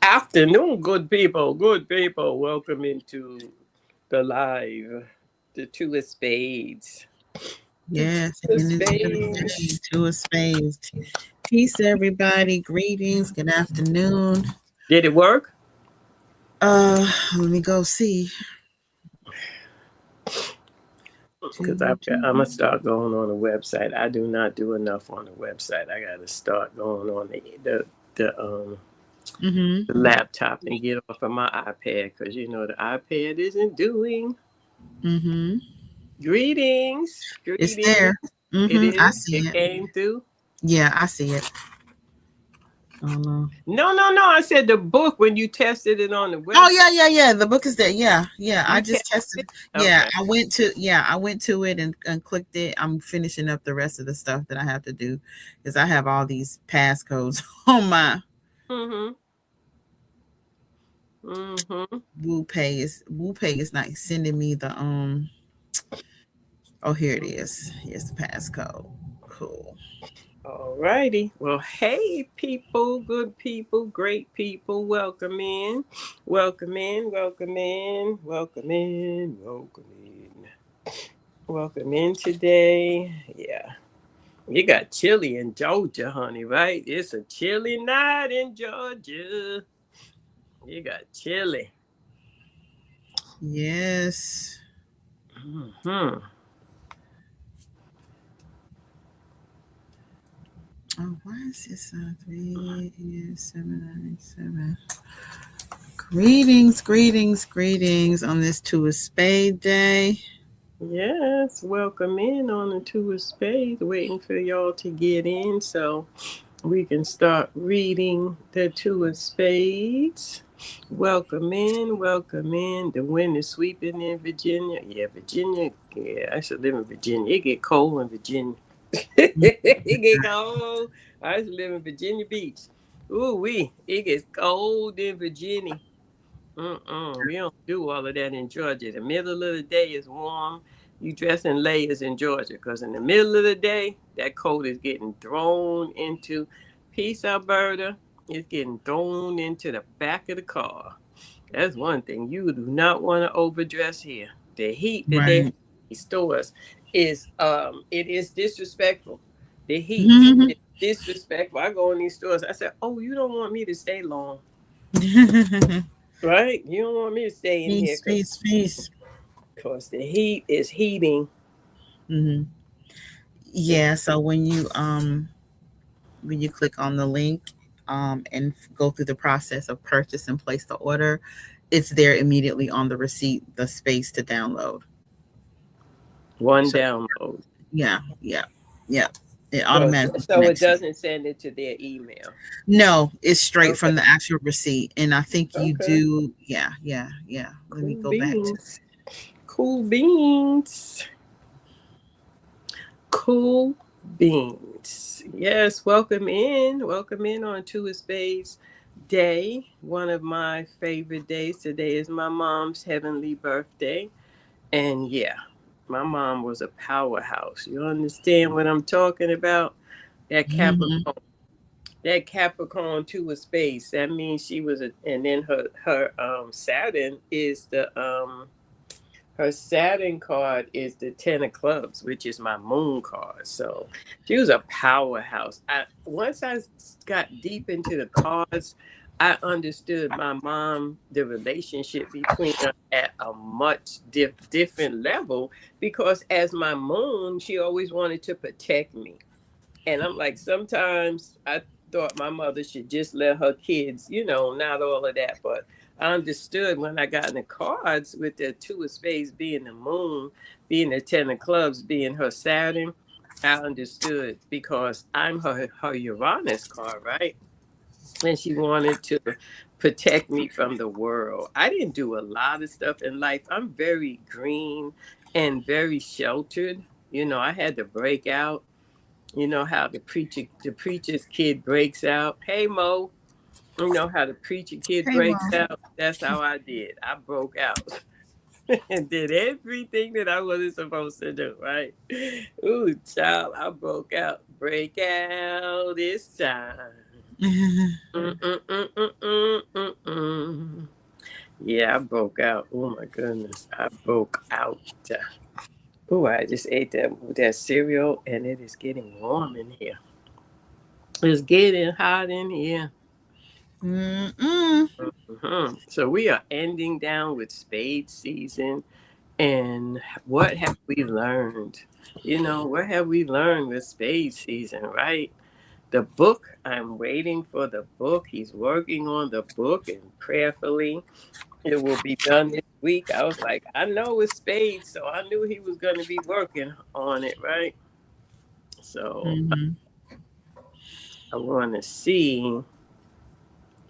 Afternoon, good people, good people. Welcome into the live, the Two of Spades. The Two Yes, of and it's Spades. two of spades. Peace, everybody. Greetings. Good afternoon. Did it work? Let me go see. Because I'm gonna start going on the website. I do not do enough on the website. I got to start going on Mm-hmm. the laptop and get off of my iPad because the iPad isn't doing. Mm-hmm. Greetings, It's greetings. there. It Mm-hmm. I is. see It it. came through. Yeah, I see it. Oh no. No, no, no. I said the book when you tested it on the Oh website. yeah. The book is there. Yeah. I You just tested tested. it? Yeah, Okay. I went to it and clicked it. I'm finishing up the rest of the stuff that I have to do because I have all these passcodes on my Mm-hmm. Mm-hmm. WooPay is not sending me the oh, here it is. Here's the passcode. Cool. All righty. Well, hey, people, good people, great people. Welcome in. Welcome in. Welcome in. Welcome in. Welcome in. Welcome in today. Yeah. You got chilly in Georgia, honey, right? It's a chilly night in Georgia. You got chilly. Yes. Mm-hmm. Oh, why is this 3797? Greetings on this Two of Spade day. Yes, welcome in on the Two of Spades. Waiting for y'all to get in so we can start reading the Two of Spades. Welcome in, welcome in. The wind is sweeping in Virginia. Yeah, Virginia. Yeah, I should live in Virginia. It get cold in Virginia. It get cold. I used to live in Virginia Beach. Ooh wee, it gets cold in Virginia. We don't do all of that in Georgia. The middle of the day is warm. You dress in layers in Georgia because in the middle of the day, that coat is getting thrown into Peace, Alberta. It's getting thrown into the back of the car. That's one thing. You do not want to overdress here. The heat that they have Right. in these stores it is disrespectful. The heat Mhm. is disrespectful. I go in these stores. I said, "Oh, you don't want me to stay long, right? You don't want me to stay in here Peace. because the heat is heating." Hmm. Yeah. So when you click on the link and go through the process of purchase and place the order, it's there immediately on the receipt, the space to download. One So download. yeah. It So, automatically so it connects you. doesn't send it to their email. No, it's straight Okay. from the actual receipt. And I think you Okay. do. Yeah. Let me Cool go back to beans. Cool beans. Cool beans. Yes, welcome in. Welcome in on Two of Spades Day. One of my favorite days. Today is my mom's heavenly birthday. And yeah, my mom was a powerhouse. You understand what I'm talking about? That Mhm. Capricorn. That Capricorn Two of Spades. That means she was a, and then her Saturn is the her Saturn card is the Ten of Clubs, which is my moon card. So she was a powerhouse. Once I got deep into the cards, I understood my mom, the relationship between us at a much different level because as my moon, she always wanted to protect me. And I'm like, sometimes I thought my mother should just let her kids, not all of that. But I understood when I got in the cards with the Two of Spades being the moon, being the Ten of Clubs, being her Saturn. I understood because I'm her Uranus card, right? And she wanted to protect me from the world. I didn't do a lot of stuff in life. I'm very green and very sheltered. I had to break out. You know how the preacher's kid breaks out. Hey Mo, you know how the preacher kid Hey, breaks Mom. out. That's how I did. I broke out and did everything that I wasn't supposed to do. Right? Ooh, child, I broke out. Break out this time. Mm-mm-mm-mm-mm-mm. Yeah, I broke out. Oh my goodness, I broke out. Oh, I just ate that cereal, and it is getting warm in here. It's getting hot in here. Mm-mm. So we are ending down with spade season, and what have we learned? What have we learned with spade season, right? The book, I'm waiting for the book. He's working on the book, and prayerfully it will be done this week. I was like, I know it's spades, so I knew he was going to be working on it, right? So Mm-hmm. I want to see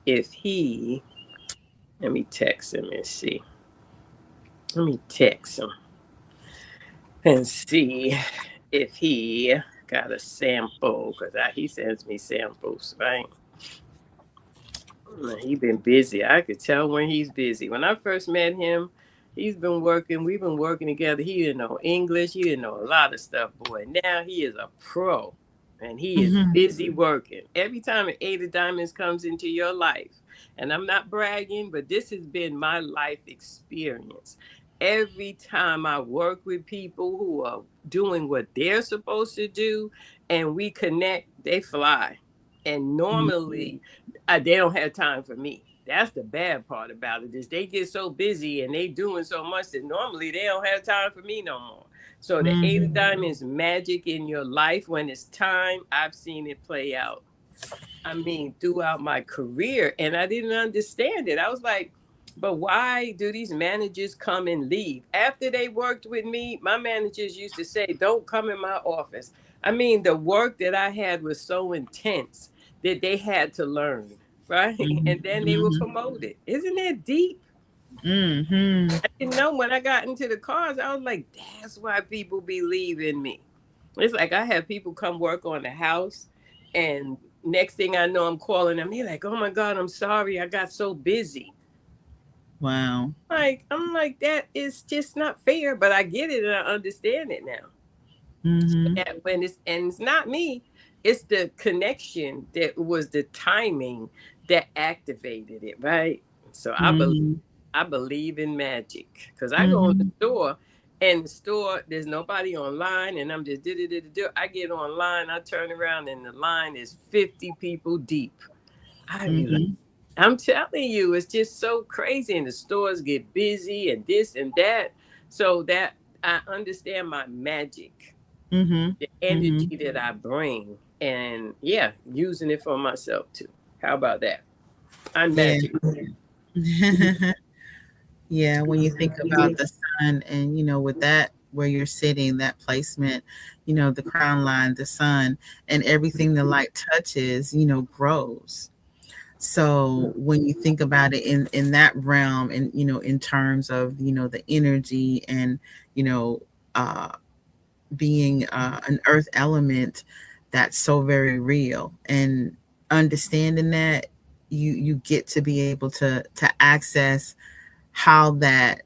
if he, let me text him and see. Let me text him and see if he got a sample, because he sends me samples, right? He been busy. I could tell when he's busy. When I first met him, we've been working together. He didn't know English. He didn't know a lot of stuff, boy. Now he is a pro, and he is Mm-hmm. busy working. Every time an Eight of Diamonds comes into your life, and I'm not bragging, but this has been my life experience. Every time I work with people who are doing what they're supposed to do and we connect, they fly. And normally they don't have time for me. That's the bad part about it, is they get so busy and they doing so much that normally they don't have time for me no more. So the Eight of Mm-hmm. Diamonds magic in your life, when it's time, I've seen it play out. I mean, throughout my career, and I didn't understand it. I was like, but why do these managers come and leave? After they worked with me, my managers used to say, don't come in my office. I mean, the work that I had was so intense that they had to learn, right? And then they were Mm-hmm. promoted. Isn't that deep? Mm-hmm. I didn't know. When I got into the cars, I was like, that's why people be leaving me. It's like I have people come work on the house, and next thing I know, I'm calling them. They're like, oh my God, I'm sorry. I got so busy. Wow. I'm like, that is just not fair, but I get it and I understand it now. So Mm-hmm. that it's not me, it's the connection that was the timing that activated it, right? So Mm-hmm. I believe in magic, because I go in the Mm-hmm. store, and the store there's nobody online, and I'm just do. I get online, I turn around, and the line is 50 people deep. I be like, Mm-hmm. I'm telling you, it's just so crazy, and the stores get busy and this and that. So that I understand my magic, Mm-hmm. the Mm-hmm. energy that I bring, and yeah, using it for myself too. How about that? I'm Yeah. magic. Yeah, when you think about the sun and with that where you're sitting, that placement, the crown line, the sun, and everything the light touches, grows. So when you think about it in that realm, and in terms of the energy and you know uh being an earth element, that's so very real, and understanding that you get to be able to access how that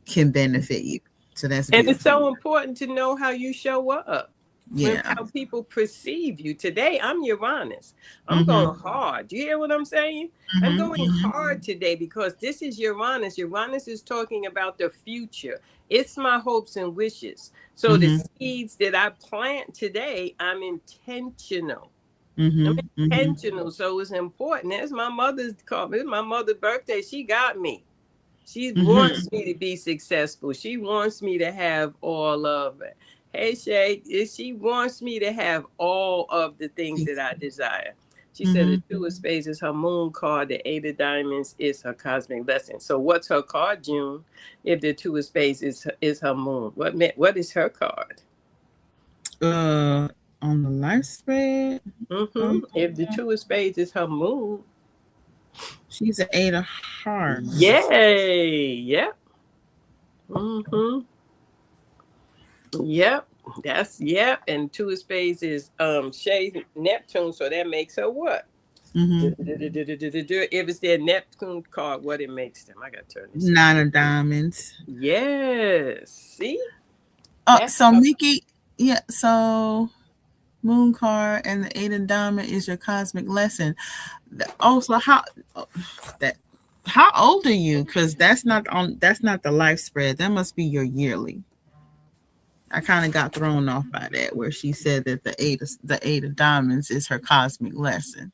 can benefit you. So that's And it's beautiful. so important to know how you show up, when Yeah. how people perceive you. Today, I'm Uranus. I'm Mhm. going hard. Do you hear what I'm saying? I'm Mhm. going Mhm. hard today because this is Uranus. Uranus is talking about the future. It's my hopes and wishes. So the Mhm. seeds that I plant today, I'm intentional. I'm Mhm. Mhm. intentional. So it's important. That's my mother's call. It's my mother's birthday. She got me. She Mhm. wants me to be successful. She wants me to have all of it. Hey Shay, she wants me to have all of the things that I desire. She said the Mhm. two of spades is her moon card, the eight of diamonds is her cosmic blessing. So what's her card, June? If the two of spades is her moon, what is her card? Uh, on the life spread, If the two of spades is her moon, she's an eight of hearts. yay, yep. Mm-hmm. Yep, yep. And two of spades is Shay Neptune, so that makes her what? Mhm. If it's their Neptune card, what it makes them. I gotta turn this in. Nine of diamonds. Yes. See? Oh, That's so how Mickey, yeah. So Moon card and the Eight of Diamond is your cosmic lesson. Also, that how old are you? Because that's not the life spread. That must be your yearly. I kind of got thrown off by that, where she said that the Eight of Diamonds is her cosmic lesson.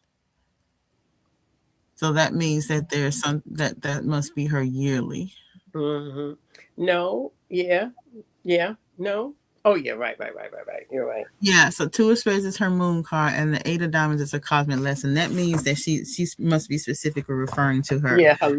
So that means that there's some that must be her yearly. Hmm. No, yeah, yeah, no. Oh yeah, right. You're right. Yeah, so Two of Spades is her moon card, and the Eight of Diamonds is her cosmic lesson. That means that she must be specifically referring to Yeah, her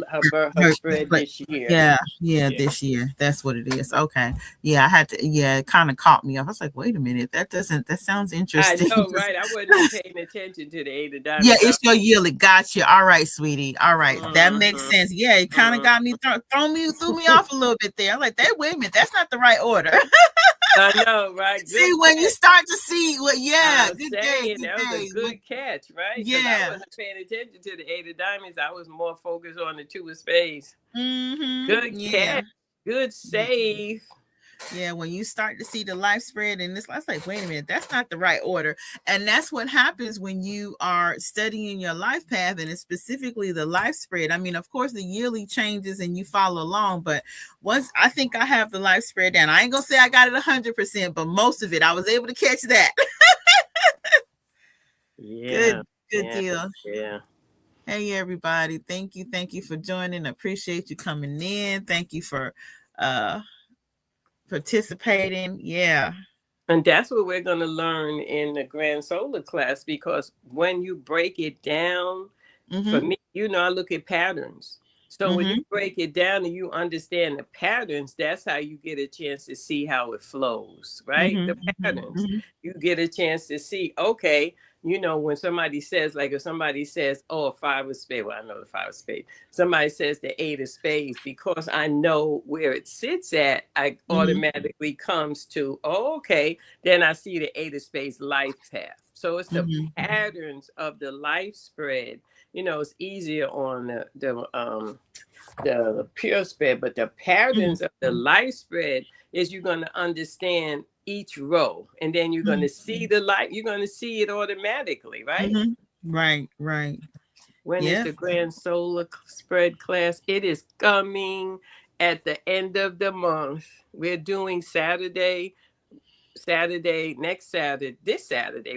her spread but this year. yeah, Yeah. this year. That's what it is. Okay. Yeah, I had to it kind of caught me off. I was like, wait a minute, that sounds I interesting. know, right? I wasn't even paying attention to the Eight of Yeah, Diamonds. it's your yearly. Gotcha. All right, sweetie. All right. That makes Mm-hmm, sense. Yeah, it kind of got me threw me off a little bit there. I'm like, that wait a minute, that's not the right order. I know, right? See, Good when you catch. start to see what, yeah, I was good day, saying good that was a day. good catch, right? Because I Yeah. wasn't paying attention to the Eight of Diamonds. I was more focused on the Two of Spades. Mm-hmm. Good Yeah. catch. Good save. Yeah, when you start to see the life spread and it's like, wait a minute, that's not the right order. And that's what happens when you are studying your life path, and it's specifically the life spread. I mean, of course, the yearly changes and you follow along, but once I think I have the life spread down, I ain't gonna say I got it 100%, but most of it I was able to catch that. Yeah. Good Yeah. deal. Yeah. Hey everybody, thank you for joining. Appreciate you coming in. Thank you for uh participating. Yeah. And that's what we're going to learn in the Grand Solar class, because when you break it down, for Mm-hmm. me, I look at patterns. So when you Mm-hmm. break it down and you understand the patterns, that's how you get a chance to see how it flows, right? The Mm-hmm. patterns. Mm-hmm. You get a chance to see, okay, when somebody says, like if somebody says, oh, a five of spades, well, I know the five of spades. Somebody says the eight of spades, because I know where it sits at, I Mm-hmm. automatically comes to, oh, okay, then I see the eight of spades life path. So it's the Mm-hmm. patterns of the life spread. It's easier on the pure spread, but the patterns of the life spread is you're going to understand each row, and then you're going to see the light. You're going to see it automatically, right? Mm-hmm. Right. When it's Yeah. the Grand Solar Spread class, it is coming at the end of the month. We're doing this Saturday,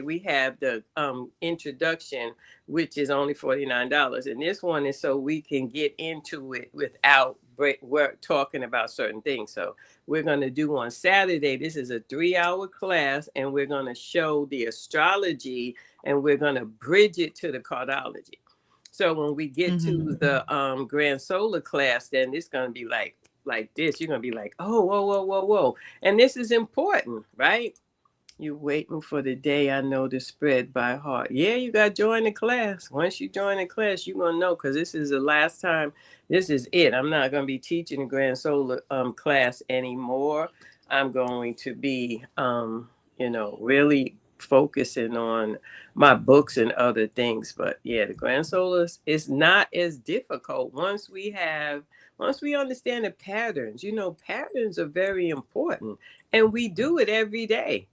we have the introduction, which is only $49. And this one is so we can get into it without we're talking about certain things. So we're going to do on Saturday. This is a 3-hour class, and we're going to show the astrology, and we're going to bridge it to the cardology. So when we get to the Grand Solar class, then it's going to be like this. You're going to be like, oh, whoa. And this is important, right? You waiting for the day I know the spread by heart. Yeah, you got to join the class. Once you join the class, you're going to know, because this is the last time. This is it. I'm not going to be teaching the Grand Solar class anymore. I'm going to be, really focusing on my books and other things. But yeah, the Grand Solar is not as difficult once we understand the patterns. Patterns are very important, and we do it every day,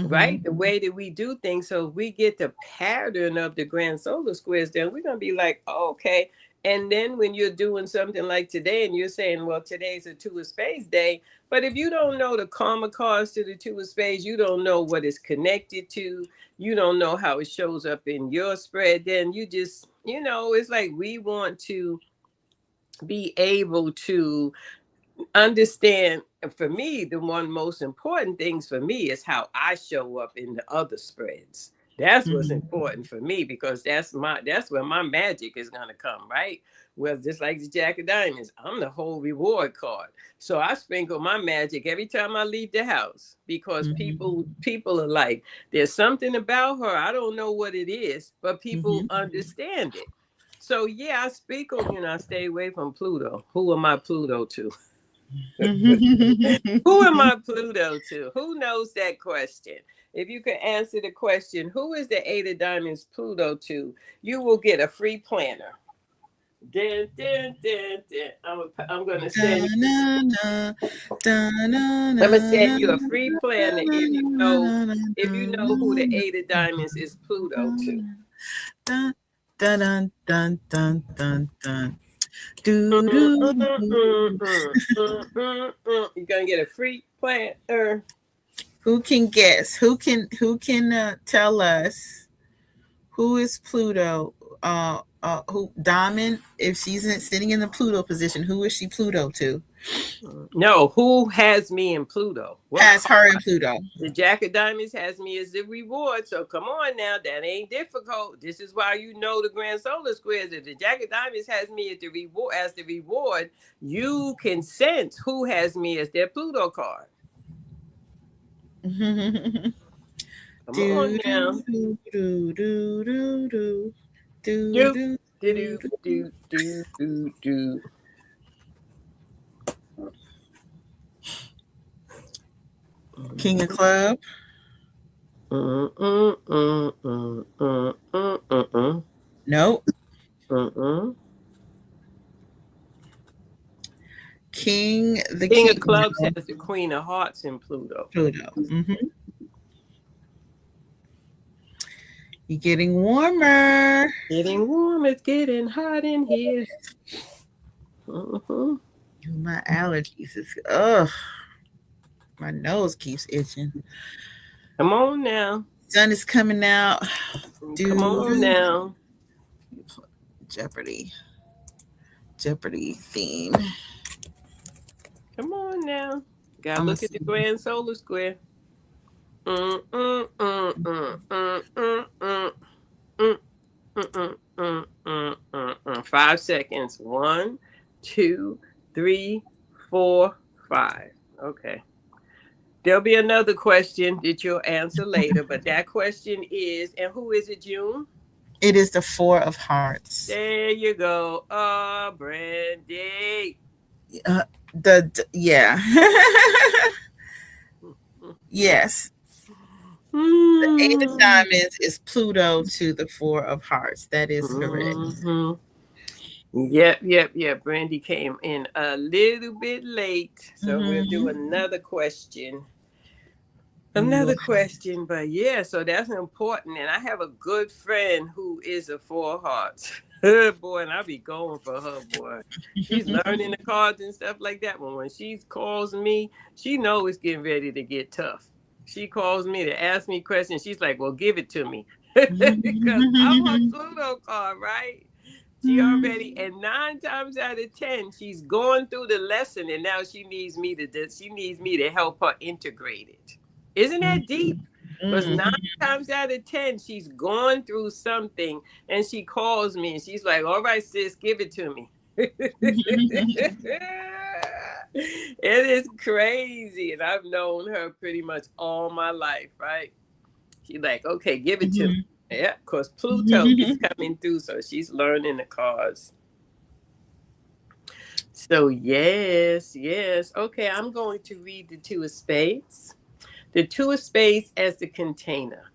right? The way that we do things. So if we get the pattern of the Grand Solar squares, then we're going to be like, oh, okay. And then when you're doing something like today and you're saying, well, today's a two of spades day. But if you don't know the karma cards to the two of spades, you don't know what it's connected to, you don't know how it shows up in your spread, then you just, it's like we want to be able to understand. For me, the one most important things for me is how I show up in the other spreads. That's what's important for me, because that's where my magic is going to come, right? Well, just like the Jack of Diamonds, I'm the whole reward card. So I sprinkle my magic every time I leave the house, because people are like, there's something about her, I don't know what it is, but people understand it. So yeah, I sprinkle, I stay away from Pluto. Who am I Pluto to? Who am I Pluto to? Who knows that question? If you can answer the question, who is the Eight of Diamonds Pluto to, you will get a free planner. Dun, dun, dun, dun. I'm gonna send you. I'm gonna send you a free planner if you know who the Eight of Diamonds is Pluto to. Dun, dun, dun, dun, dun, dun, dun. Do, Mm, do, mm, mm, do. mm, You're gonna get a free planner. Who can guess? Who can tell us who is Pluto? Who Diamond? If she's sitting in the Pluto position, who is she Pluto to? No, who has me in Pluto? What Has card? her in Pluto. The Jack of Diamonds has me as the reward. So come on now, that ain't difficult. This is why you know the Grand Solar Squares. If the Jack of Diamonds has me as the reward, you can sense who has me as their Pluto card. Come on now. Do. King of Club. Nope. King of Clubs has the Queen of Hearts in Pluto. You're getting warmer. Getting warm. It's getting hot in here. My allergies is my nose keeps itching. Come on now. Sun is coming out. Come on now. Jeopardy theme. Come on now. Gotta look at the Grand Solar Square. 5 seconds. 1, 2, 3, 4, 5. Okay. There'll be another question that you'll answer later, but that question is, and who is it, June? It is the 4 of Hearts. There you go. Brandy. Yeah. Yes. The 8 of Diamonds is Pluto to the 4 of Hearts. That is correct. Yep. Brandy came in a little bit late, so we'll do another question. But yeah, so that's important. And I have a good friend who is a 4 of Hearts. Boy, and I'll be going for her, boy. She's learning the cards and stuff like that. When she calls me, she knows it's getting ready to get tough. She calls me to ask me questions. She's like, well, give it to me. Because I'm her Pluto card, right? She already, and 9 times out of 10, she's going through the lesson, and now she needs me to help her integrate it. Isn't that deep? Because 9 times out of 10, she's going through something, and she calls me, and she's like, all right, sis, give it to me. It is crazy, and I've known her pretty much all my life, right? She's like, okay, give it to me. Yeah, because Pluto is coming through, so she's learning the cards. So yes. Okay, I'm going to read the 2 of Spades. The 2 of Spades as the container.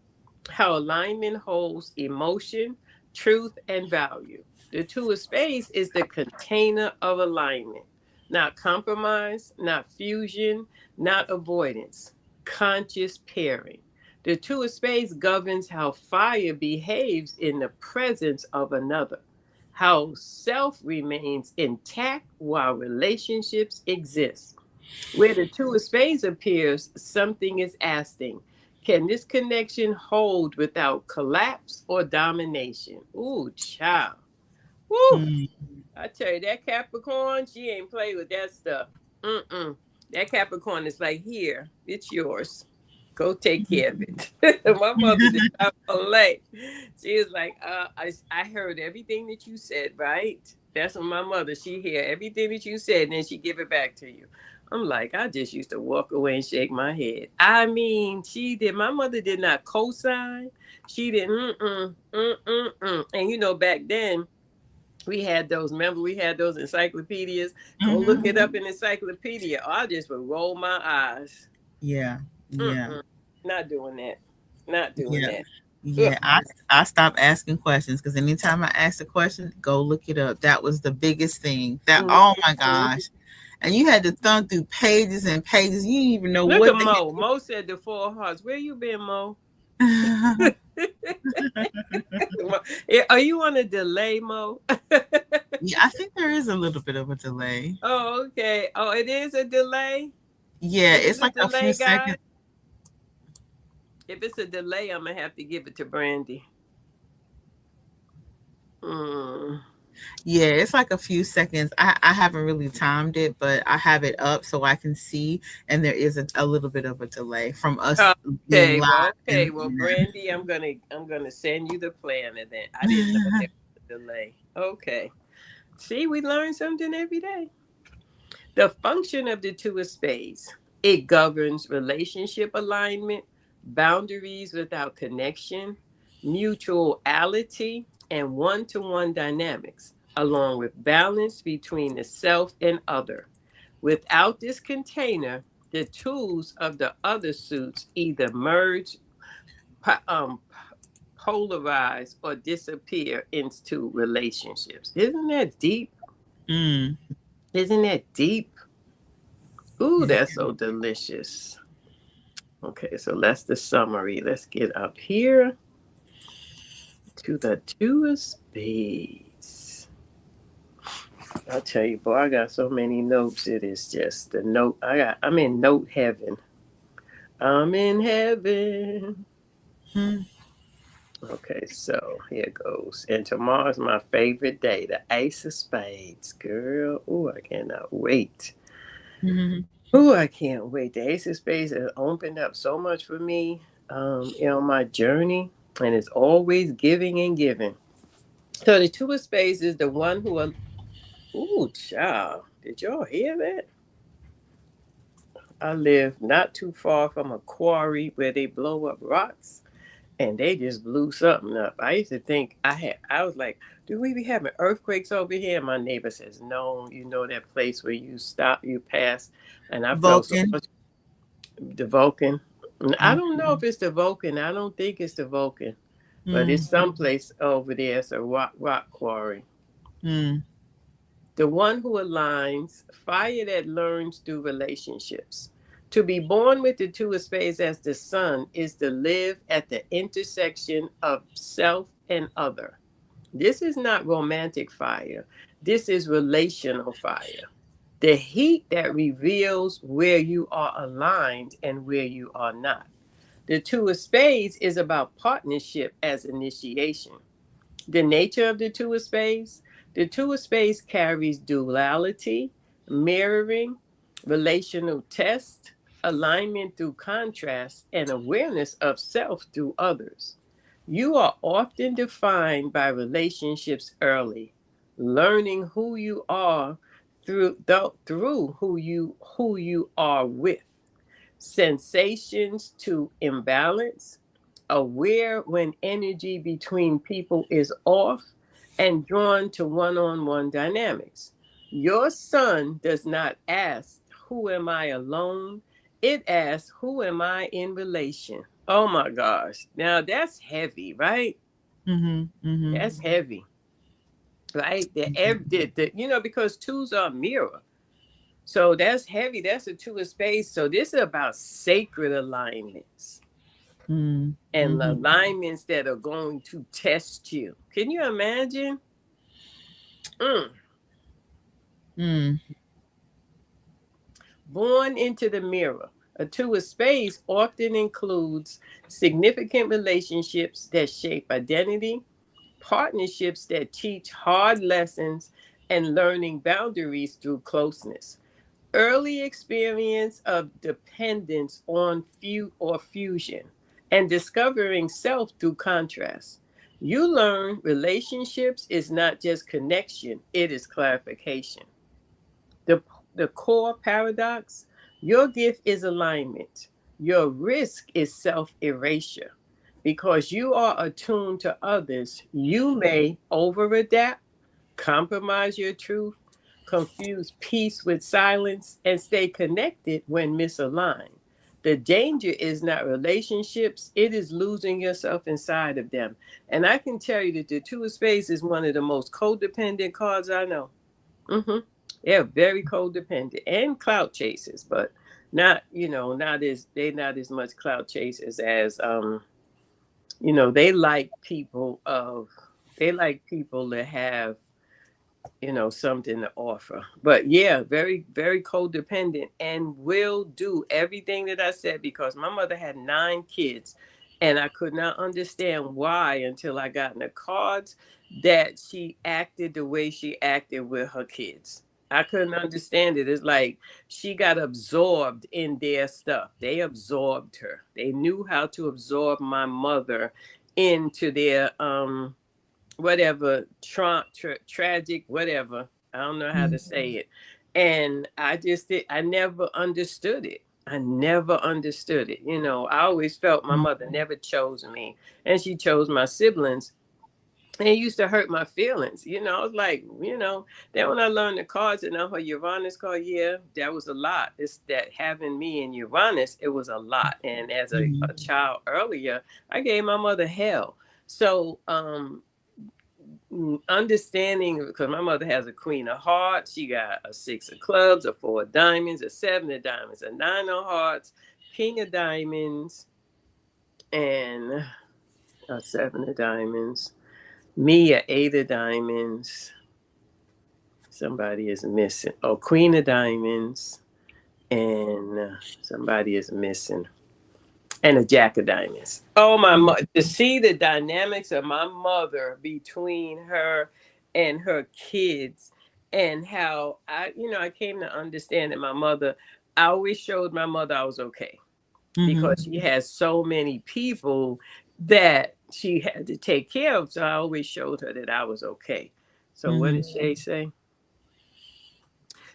How alignment holds emotion, truth, and value. The 2 of Spades is the container of alignment. Not compromise, not fusion, not avoidance. Conscious pairing. The 2 of Spades governs how fire behaves in the presence of another. How self remains intact while relationships exist. Where the 2 of Spades appears, something is asking, can this connection hold without collapse or domination? Ooh, child. Woo! I tell you, that Capricorn, she ain't play with that stuff. That Capricorn is like, here, it's yours. Go take care of it. My mother did not play. She is like, I heard everything that you said, right? That's what my mother, she hear everything that you said, and then she give it back to you. I'm like, I just used to walk away and shake my head. I mean, my mother did not co-sign. She didn't, And you know, back then, we had those encyclopedias. Go look it up in encyclopedia. I just would roll my eyes. Yeah. Not doing that. Yeah, I stopped asking questions because anytime I asked a question, go look it up. That was the biggest thing. That oh my Mhm. gosh. And you had to thumb through pages and pages. You didn't even know Look at what Mo. Mo said the four hearts. Where you been, Mo? the Are you on a delay, Mo? Yeah, I think there is a little bit of a delay. Oh, okay. Oh, it is a delay. Yeah, Is it's it a like a few delay, guys? seconds. If it's a delay, I'm gonna have to give it to Brandy. Mm. Yeah, it's like a few seconds. I haven't really timed it, but I have it up so I can see, and there is a little bit of a delay from us being Okay, live. well, Brandy, I'm gonna send you the plan, and then I didn't know there was a delay. Okay, see, we learn something every day. The function of the two of spades. It governs relationship alignment, boundaries without connection, mutuality, and one-to-one dynamics, along with balance between the self and other. Without this container, the tools of the other suits either merge, polarize, or disappear into relationships. Isn't that deep? Mm, Isn't that deep? Ooh, yeah. that's so delicious. Okay, so that's the summary. Let's get up here to the two of spades. I'll tell you, boy, I got so many notes. It is just the note. I'm in note heaven. I'm in heaven. Hmm. Okay, so here goes. And tomorrow's my favorite day, the Ace of Spades. Girl, ooh, I cannot wait. Mhm. Ooh, I can't wait. The Ace of Spades has opened up so much for me, my journey, and it's always giving and giving. So the Two of Spades is the one who, ooh, child, did y'all hear that? I live not too far from a quarry where they blow up rocks, and they just blew something up. I used to think I was like, do we be having earthquakes over here? And my neighbor says, no, you know that place where you stop, you pass, and I felt so Vulcan. much. The Vulcan. I don't know if Mhm. it's the Vulcan. I don't think it's the Vulcan, but Mm, it's someplace over there. It's a rock quarry. mm, The one who aligns, fire that learns through relationships. To be born with the two of spades as the sun is to live at the intersection of self and other. This is not romantic fire. This is relational fire. The heat that reveals where you are aligned and where you are not. The two of spades is about partnership as initiation. The nature of the two of spades. The two of spades carries duality, mirroring, relational test, alignment through contrast, and awareness of self through others. You are often defined by relationships early, learning who you are through who you are with. Sensations to imbalance, aware when energy between people is off, and drawn to one on one dynamics. Your son does not ask, who am I alone? It asks, who am I in relation? Oh my gosh. Now that's heavy, right? mhm, mhm. That's heavy, right? Because twos are mirror. So that's heavy. That's a two of spades. So this is about sacred alignments Mm, and mhm, alignments that are going to test you. Can you imagine? Mm. mm, Born into the mirror. A two of spades often includes significant relationships that shape identity, partnerships that teach hard lessons, and learning boundaries through closeness. Early experience of dependence on fusion, and discovering self through contrast. You learn relationships is not just connection, it is clarification. The core paradox, your gift is alignment. Your risk is self erasure. Because you are attuned to others, you may over adapt, compromise your truth, confuse peace with silence, and stay connected when misaligned. The danger is not relationships, it is losing yourself inside of them. And I can tell you that the Two of Spades is one of the most codependent cards I know. Hmm. They're very codependent and clout chasers, but not, not as much clout chasers as they like people that have something to offer. But yeah, very, very codependent and will do everything that I said, because my mother had 9 kids and I could not understand why until I got in the cards that she acted the way she acted with her kids. I couldn't understand it. It's like she got absorbed in their stuff. They absorbed her. They knew how to absorb my mother into their whatever tragic whatever, I don't know how to say it. And I never understood it. I never understood it. I always felt my mother never chose me, and she chose my siblings, and it used to hurt my feelings. I was like, then when I learned the cards and her Uranus card, yeah, that was a lot. It's that having me in Uranus, it was a lot. And as a child earlier, I gave my mother hell. So understanding, because my mother has a Queen of Hearts, she got a 6 of Clubs, a 4 of Diamonds, a 7 of Diamonds, a 9 of Hearts, King of Diamonds, and a 7 of Diamonds. Me, a 8 of Diamonds. Somebody is missing. Oh, Queen of Diamonds, and somebody is missing. And a Jack of Diamonds. Oh, to see the dynamics of my mother between her and her kids, and how I came to understand that my mother, I always showed my mother I was okay, because she has so many people that she had to take care of. So I always showed her that I was okay. So what did Shay say?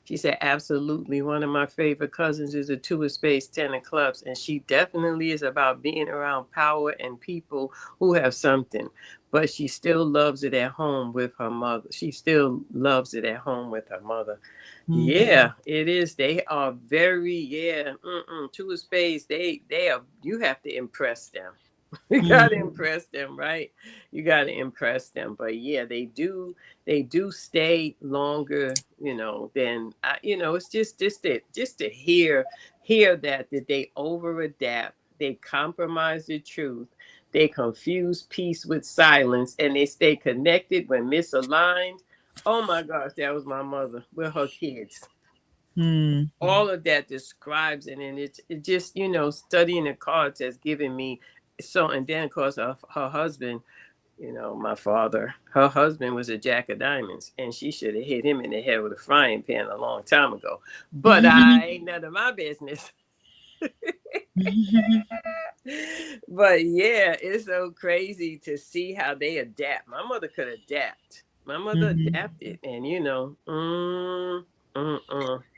She said, absolutely. One of my favorite cousins is a 2 of Spades, 10 of Clubs. And she definitely is about being around power and people who have something. But she still loves it at home with her mother. She still loves it at home with her mother. Yeah, it is. They are very, 2 of Spades. They are, you have to impress them. You gotta impress them, right? You gotta impress them. But yeah, they do stay longer, than it's just to hear that they over adapt, they compromise the truth, they confuse peace with silence, and they stay connected when misaligned. Oh my gosh, that was my mother with her kids. All of that describes it, and it just studying the cards has given me. So, and then of course her husband, my father, her husband was a Jack of Diamonds, and she should have hit him in the head with a frying pan a long time ago. But I ain't none of my business. But yeah, it's so crazy to see how they adapt. My mother could adapt. My mother adapted, and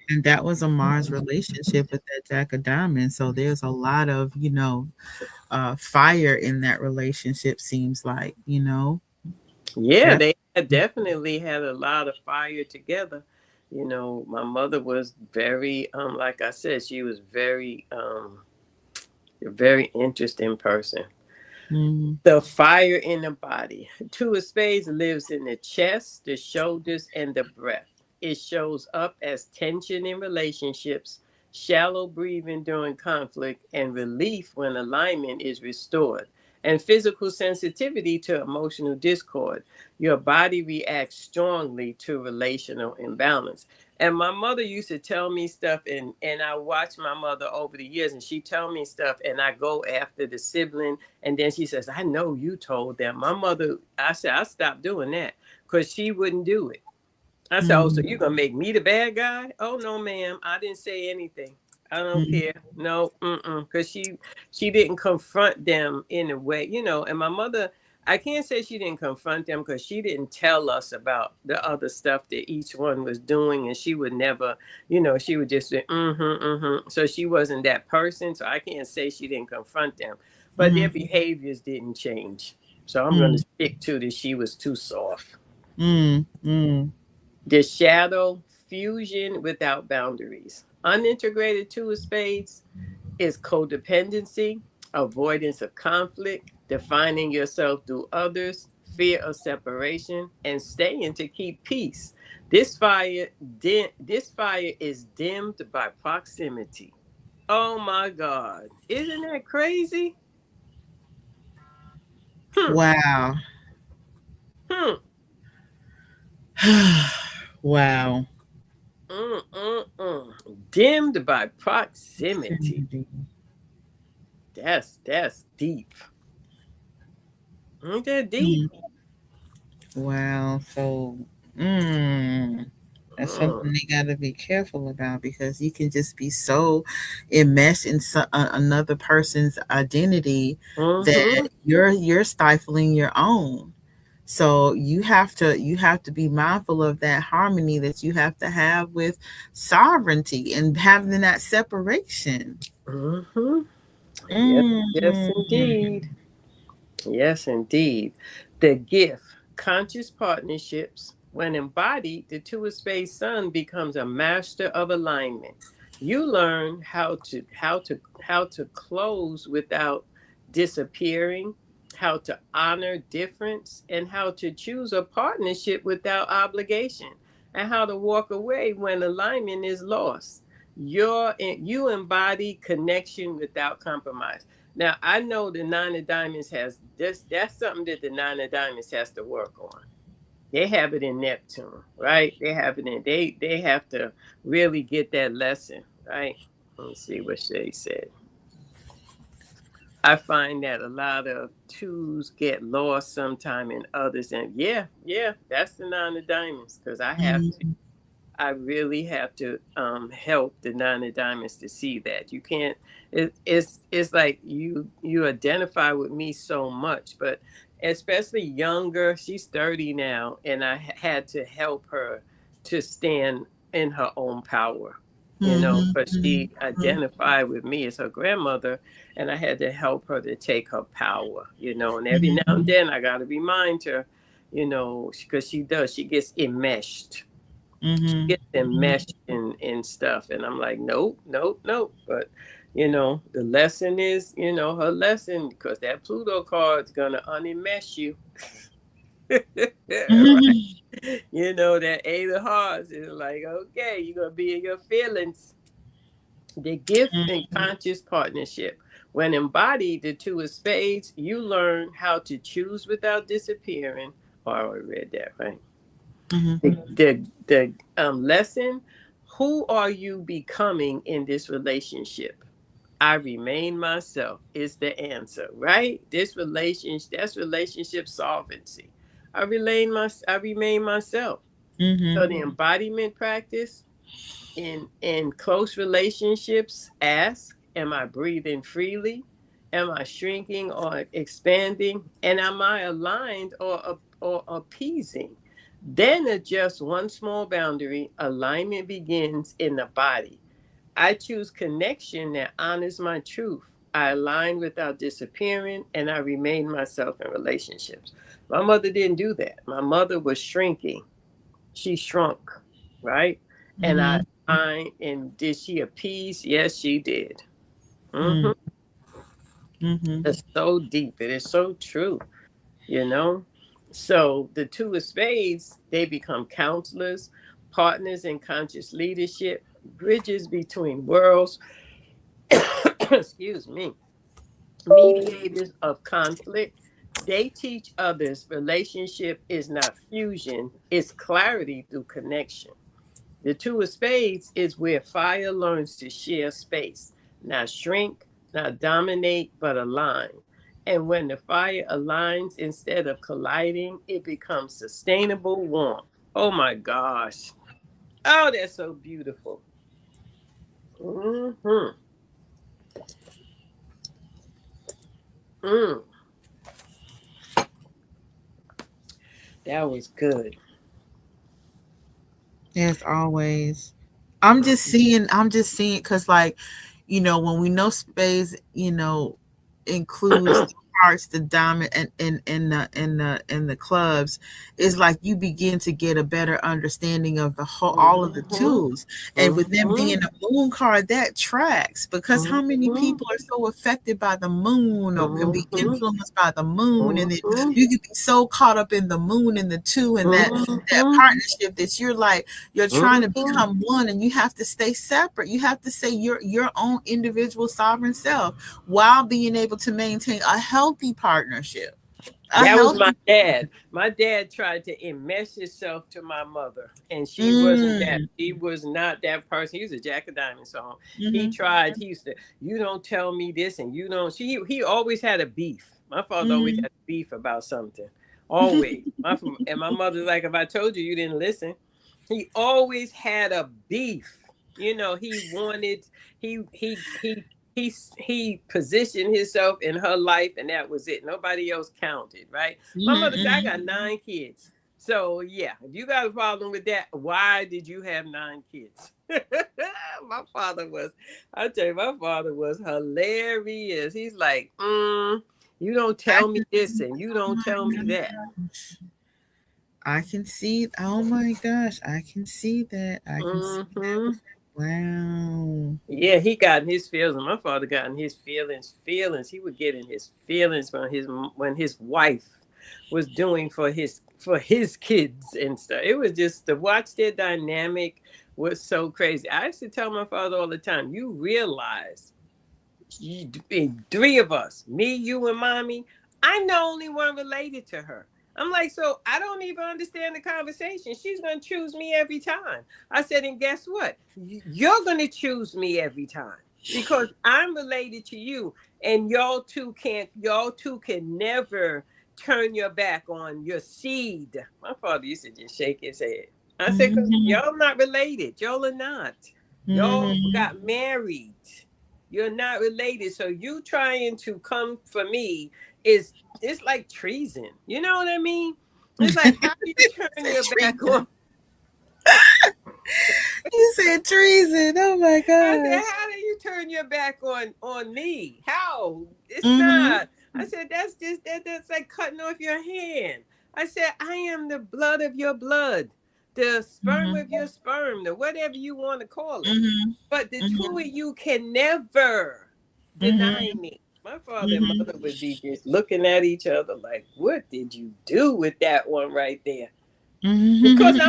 And that was a Mars relationship with that Jack of Diamonds. So there's a lot of, fire in that relationship, seems like. Yeah, they definitely had a lot of fire together. My mother was very, like I said, she was very, a very interesting person. The fire in the body. 2 of Spades lives in the chest, the shoulders, and the breath. It shows up as tension in relationships, shallow breathing during conflict, and relief when alignment is restored, and physical sensitivity to emotional discord. Your body reacts strongly to relational imbalance. And my mother used to tell me stuff, and I watched my mother over the years, and she tell me stuff, and I go after the sibling, and then she says, I know you told them. My mother, I said, I stopped doing that because she wouldn't do it. I said, oh, so you're going to make me the bad guy? Oh, no, ma'am. I didn't say anything. I don't care. No, because she didn't confront them in a way, and my mother, I can't say she didn't confront them because she didn't tell us about the other stuff that each one was doing. And she would never, she would just say, So she wasn't that person. So I can't say she didn't confront them, but their behaviors didn't change. So I'm going to stick to that. She was too soft. The shadow, fusion without boundaries. Unintegrated 2 of Spades, is codependency, avoidance of conflict, defining yourself through others, fear of separation, and staying to keep peace. This fire is dimmed by proximity. Oh my God. Isn't that crazy? Hmm. Wow. Hmm. Wow. Dimmed by proximity. That's deep. Ain't that deep? Wow. So, mm, that's Mm. something they got to be careful about, because you can just be so enmeshed in another person's identity Mm-hmm. that you're stifling your own. So you have to be mindful of that harmony that you have to have with sovereignty and having that separation. Mm-hmm. Yes, yes, Mm-hmm. indeed. Yes, indeed. The gift, conscious partnerships, when embodied, the two of space sun becomes a master of alignment. You learn how to close without disappearing, how to honor difference, and how to choose a partnership without obligation, and how to walk away when alignment is lost. You embody connection without compromise. Now I know the nine of diamonds has this. That's something that the nine of diamonds has to work on. They have it in Neptune, right? They have it in. They have to really get that lesson, right? Let me see what Shay said. I find that a lot of twos get lost sometime in others, and yeah, that's the nine of diamonds because I really have to help the nine of diamonds to see that you can't. It's like you identify with me so much, but especially younger. She's 30 now, and I had to help her to stand in her own power. You know, but Mm-hmm. she identified with me as her grandmother, and I had to help her to take her power. You know, and every now and Mm-hmm. then I got to remind her, you know, because she does. She gets enmeshed, Mm-hmm. get them meshed in stuff. And I'm like, nope, nope, nope. But you know, the lesson is, you know, her lesson, because that Pluto card's gonna unmesh you. Right. Mm-hmm. You know, that Eight of Hearts is like, okay, you're gonna be in your feelings. The gift and conscious partnership. When embodied, the two of spades, you learn how to choose without disappearing. Oh, I already read that, right? Mm-hmm. The lesson, who are you becoming in this relationship? I remain myself is the answer, right? This relationship, that's relationship solvency. I remain myself. So Mm-hmm. the embodiment practice in close relationships, ask, am I breathing freely? Am I shrinking or expanding? And am I aligned or appeasing? Then adjust one small boundary. Alignment begins in the body. I choose connection that honors my truth. I align without disappearing, and I remain myself in relationships. My mother didn't do that. My mother was shrinking. She shrunk, right? And and did she appease? Yes, she did. Hmm. Mm-hmm. It's so deep. It is so true, you know? So the two of spades, they become counselors, partners in conscious leadership, bridges between worlds, excuse me, mediators of conflict. They teach others relationship is not fusion, it's clarity through connection. The two of spades is where fire learns to share space, not shrink, not dominate, but align. And when the fire aligns instead of colliding, it becomes sustainable warmth. Oh my gosh. Oh, that's so beautiful. Hmm. Mm, that was good. As always. I'm just seeing because, like, when we know space, includes the hearts, the diamond, and in the clubs, is like you begin to get a better understanding of the whole, all of the tools. And with them being a moon card, that tracks, because how many people are so affected by the moon or can be influenced by the moon, and then you can be so caught up in the moon and the two and that partnership that you're trying to become one, and you have to stay separate. You have to say your own individual sovereign self while being able to maintain a healthy partnership. That was my dad. My dad tried to enmesh himself to my mother, and she wasn't that. He was not that person. He was a Jack of Diamonds song. He tried. He used to, you don't tell me this, and you don't. He always had a beef. My father always had a beef about something. Always. And my mother's like, if I told you, you didn't listen. He always had a beef. You know, he wanted. He positioned himself in her life, and that was it. Nobody else counted, right? My mother said, I got 9 kids. So yeah, if you got a problem with that, why did you have 9 kids? My father was hilarious. He's like, you don't tell me this and you don't tell me that. I can see, oh my gosh, I can see that. I can see that. Wow. Yeah, he got in his feelings. My father got in his feelings. He would get in his feelings when his wife was doing for his kids and stuff. It was just, to watch their dynamic was so crazy. I used to tell my father all the time, you realize 3 of us, me, you, and mommy, I'm the only one related to her. I'm like, so I don't even understand the conversation. She's going to choose me every time. I said, and guess what? You're going to choose me every time because I'm related to you, and y'all two can never turn your back on your seed. My father used to just shake his head. I said, because y'all not related. Y'all are not. Y'all got married. You're not related. So you trying to come for me it's like treason. You know what I mean? It's like, how do you turn your back on? You said treason. Oh my God. I said, how do you turn your back on me? How? It's not. I said, that's like cutting off your hand. I said, I am the blood of your blood, the sperm of your sperm, the whatever you want to call it. But the 2 of you can never deny me. My father and mother would be just looking at each other like, what did you do with that one right there? Because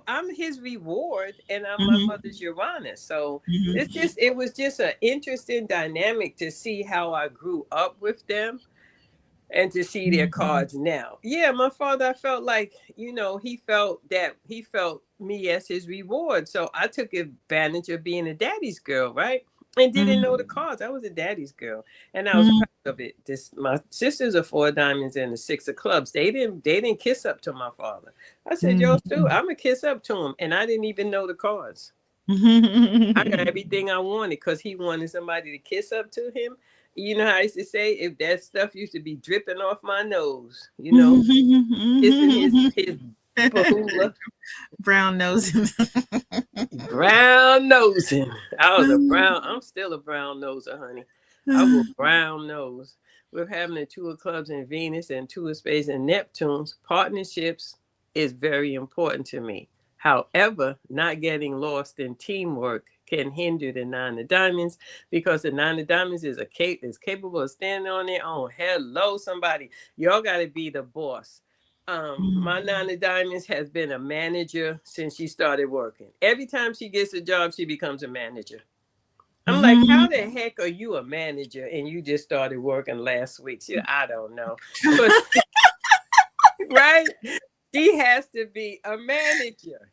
I'm his reward, and I'm my mother's Uranus. So it was just an interesting dynamic to see how I grew up with them and to see their cards now. Yeah, my father, I felt like, he felt me as his reward. So I took advantage of being a daddy's girl, right? And didn't know the cards. I was a daddy's girl, and I was proud of it. My sisters are 4 diamonds and the 6 of clubs. They didn't kiss up to my father. I said, yo, Stu, I'm gonna kiss up to him, and I didn't even know the cards. I got everything I wanted because he wanted somebody to kiss up to him. You know how I used to say, if that stuff used to be dripping off my nose, kissing his bahula. Brown nosing. Brown nosing. I'm still a brown noser, honey. I will brown nose. With having the 2 of clubs in Venus and 2 of spades and Neptunes, partnerships is very important to me. However, not getting lost in teamwork can hinder the 9 of diamonds, because the 9 of diamonds is capable of standing on their own. Hello, somebody. Y'all got to be the boss. My 9 of diamonds has been a manager since she started working. Every time she gets a job, she becomes a manager. I'm like, how the heck are you a manager and you just started working last week? I don't know. But, right? She has to be a manager.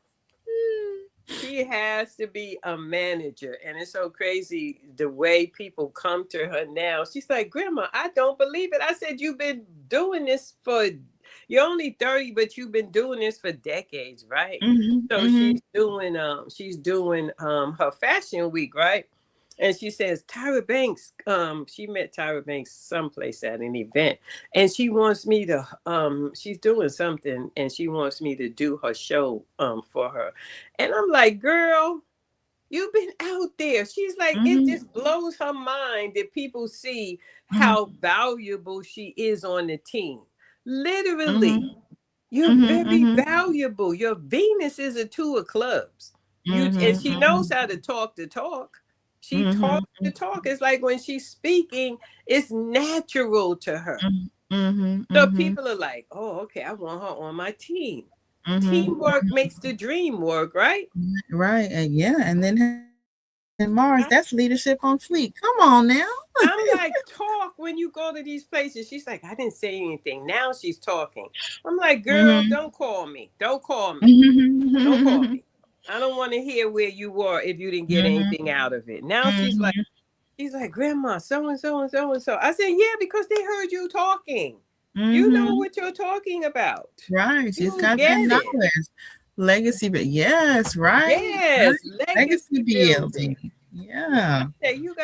She has to be a manager. And it's so crazy the way people come to her now. She's like, Grandma, I don't believe it. I said, you've been doing this you're only 30, but you've been doing this for decades, right? So she's doing her fashion week, right? And she says, Tyra Banks, she met Tyra Banks someplace at an event. And she wants me to, she's doing something, and she wants me to do her show for her. And I'm like, girl, You've been out there. She's like, it Mm-hmm. just blows her mind that people see Mm-hmm. how valuable she is on the team. Literally, Mm-hmm. you're very Mm-hmm. valuable. Your Venus is a two of clubs. And she knows Mm-hmm. how to talk the talk. She Mm-hmm. talks the talk. It's like when she's speaking, it's natural to her. Mm-hmm. So Mm-hmm. people are like, oh, okay, I want her on my team. Teamwork Mm-hmm. makes the dream work, right? Right. And yeah, and then Mars, that's leadership on fleek. Come on now. I'm like, talk when you go to these places. She's like, I didn't say anything. Now she's talking. I'm like, girl, Mm-hmm. don't call me. Don't call me. Don't call Mm-hmm. me. I don't want to hear where you were if you didn't get Mm-hmm. anything out of it. Now Mm-hmm. she's like, Grandma, so and so and so and so. I said, yeah, because they heard you talking. You know Mm-hmm. what you're talking about. Right. She's You got that get it. knowledge. Legacy, but yes, right. Yes, Right. Legacy legacy building. building. I Yeah. said, you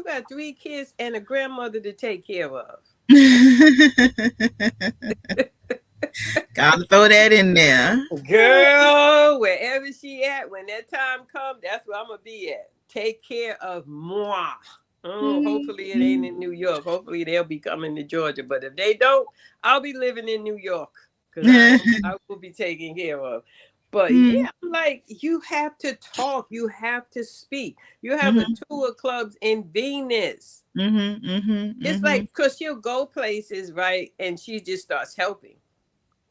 got 3 kids and a grandmother to take care of. Gotta throw that in there. Girl, wherever she at, when that time comes, that's where I'm gonna be at. Take care of moi. Oh, hopefully it ain't in New York. Hopefully they'll be coming to Georgia. But if they don't, I'll be living in New York because I will be taken care of. But yeah, I'm like, you have to talk. You have to speak. You have a tour of clubs in Venus. It's like, because she'll go places, right? And she just starts helping.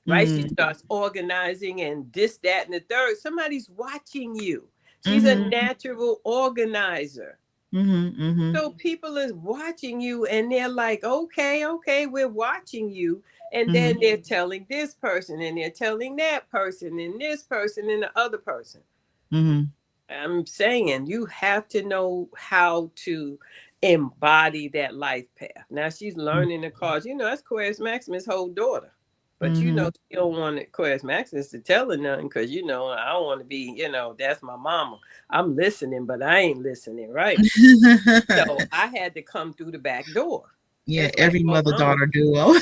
Right? She starts organizing and this, that, and the third. Somebody's watching you. She's a natural organizer. So people is watching you and they're like, okay, we're watching you. And then they're telling this person and they're telling that person and this person and the other person. I'm saying you have to know how to embody that life path. Now she's learning the cards. That's Aquarius Maximus' whole daughter. But she don't want Aquarius Maximus to tell her nothing because I don't want to be, that's my mama. I'm listening, but I ain't listening, right? So I had to come through the back door. Yeah, It's every like, mother-daughter duo.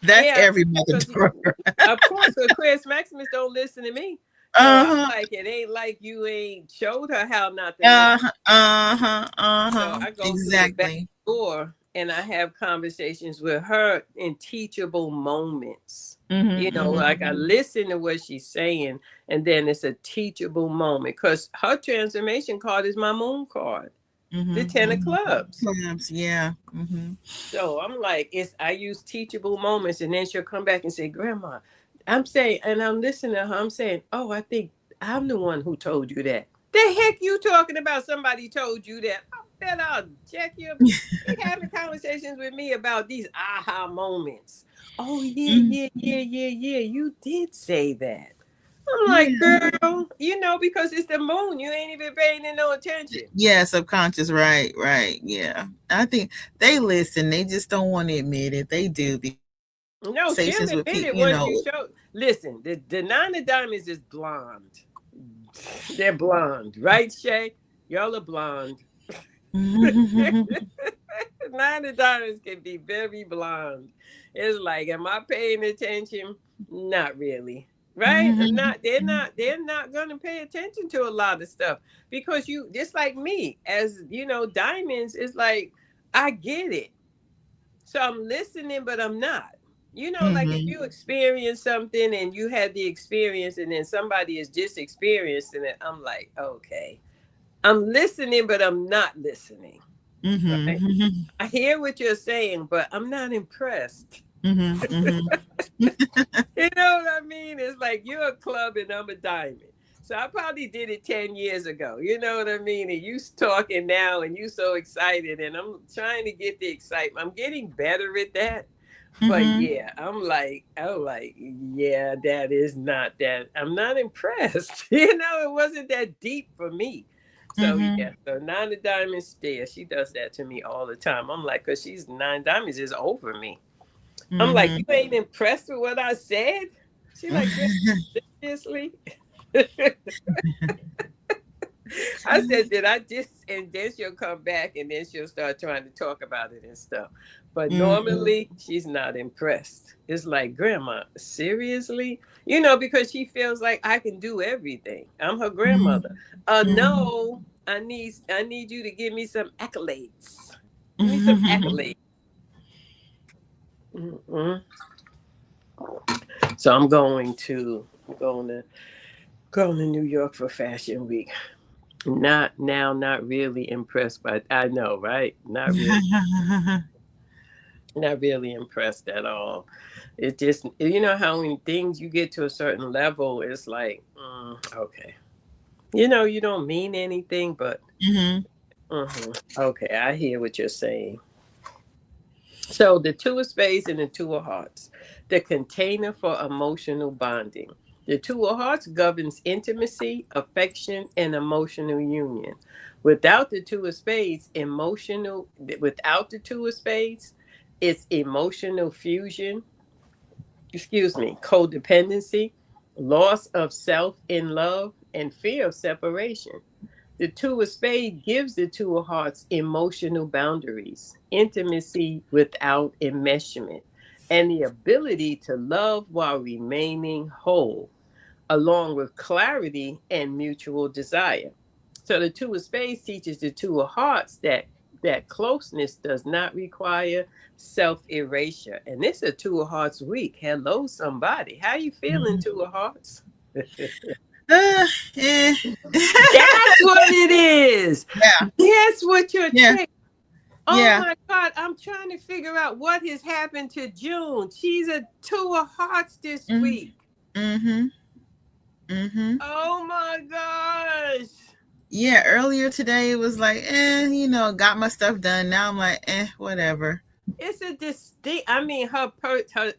That's every mother-daughter. Of course, Aquarius Maximus don't listen to me. So I'm like, it ain't like you ain't showed her how not to listen. So I go through the back door and I have conversations with her in teachable moments. Like I listen to what she's saying, and then it's a teachable moment because her transformation card is my moon card, the 10 of clubs. Yeah. So I'm like, I use teachable moments, and then she'll come back and say, Grandma, I'm saying, and I'm listening to her, I'm saying, oh, I think I'm the one who told you that. The heck you talking about? Somebody told you that. I bet I'll check you. You're having conversations with me about these aha moments. Oh, yeah. You did say that. I'm like, girl, because it's the moon. You ain't even paying it no attention. Yeah, subconscious, right. Yeah. I think they listen. They just don't want to admit it. They do. No, she'll admit it once you show. Listen, the 9 of diamonds is blonde. They're blonde, right, Shay? Y'all are blonde. 9 of diamonds can be very blonde. It's like, am I paying attention? Not really. Right? They're not gonna pay attention to a lot of stuff because you just like me, as diamonds, is like I get it. So I'm listening, but I'm not. Like if you experience something and you had the experience and then somebody is just experiencing it, I'm like, okay. I'm listening, but I'm not listening. Right? I hear what you're saying, but I'm not impressed. You know what I mean? It's like you're a club and I'm a diamond. So I probably did it 10 years ago. You know what I mean? And you talking now and you so excited and I'm trying to get the excitement. I'm getting better at that. But yeah, I'm like, yeah, that is not that. I'm not impressed. It wasn't that deep for me. So yeah, so 9 of diamonds there. She does that to me all the time. I'm like, because she's 9 diamonds is over me. I'm like, you ain't impressed with what I said? She like, seriously? I said, did I just, and then she'll come back and then she'll start trying to talk about it and stuff. But normally she's not impressed. It's like, Grandma, seriously? You know, because she feels like I can do everything. I'm her grandmother. No, I need you to give me some accolades. Give me some accolades. So I'm going to New York for Fashion Week. Not really impressed, but I know, right? Not really impressed at all. It just, you know how when things you get to a certain level, it's like, okay, you know, you don't mean anything, but okay, I hear what you're saying. So the Two of Spades and the Two of Hearts, the container for emotional bonding. The Two of Hearts governs intimacy, affection, and emotional union. Without the Two of Spades, it's emotional fusion, codependency, loss of self in love, and fear of separation. The Two of Spades gives the Two of Hearts emotional boundaries, intimacy without enmeshment, and the ability to love while remaining whole, along with clarity and mutual desire. So the Two of Spades teaches the Two of Hearts that closeness does not require self-erasure. And this is a Two of Hearts week. Hello, somebody. How you feeling, Two of Hearts? That's what it is. Yeah. That's what you're saying. Oh my God, I'm trying to figure out what has happened to June. She's a Two of Hearts this week. Oh my gosh. Yeah, earlier today it was like, you know, got my stuff done. Now I'm like, whatever. It's a distinct. I mean, her.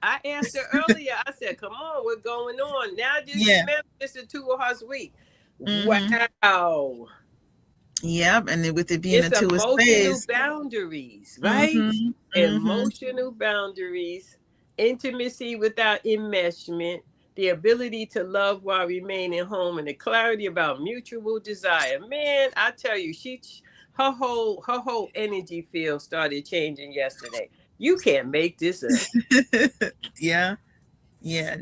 I asked her earlier. I said, "Come on, what's going on?" Now, just remember, it's a Two of Hearts week. Wow. Yep, and then with it being it's a Two of Spades, emotional boundaries, right? Emotional boundaries, intimacy without enmeshment, the ability to love while remaining home, and the clarity about mutual desire. Man, I tell you, her whole energy field started changing yesterday. You can't make this up. Yeah,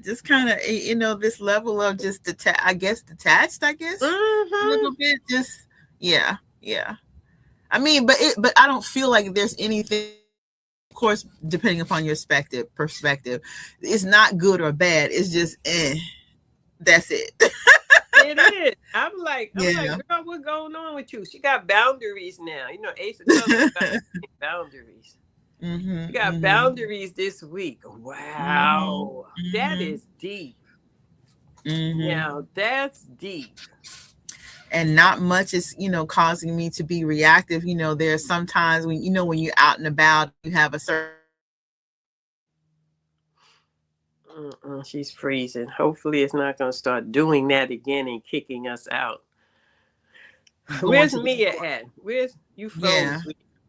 just kind of, you know, this level of just detached, I guess, a little bit. Just yeah. I mean, but I don't feel like there's anything. Of course, depending upon your perspective, it's not good or bad. It's just that's it. It is. I'm like, girl, what's going on with you? She got boundaries now. You know, Ace of Cups got boundaries. She got boundaries this week. Wow. That is deep. Now, that's deep. And not much is, you know, causing me to be reactive. You know, there's sometimes when, you know, when you're out and about, you have a certain. She's freezing. Hopefully it's not going to start doing that again and kicking us out. Where's Mia at? Where's you froze? Yeah.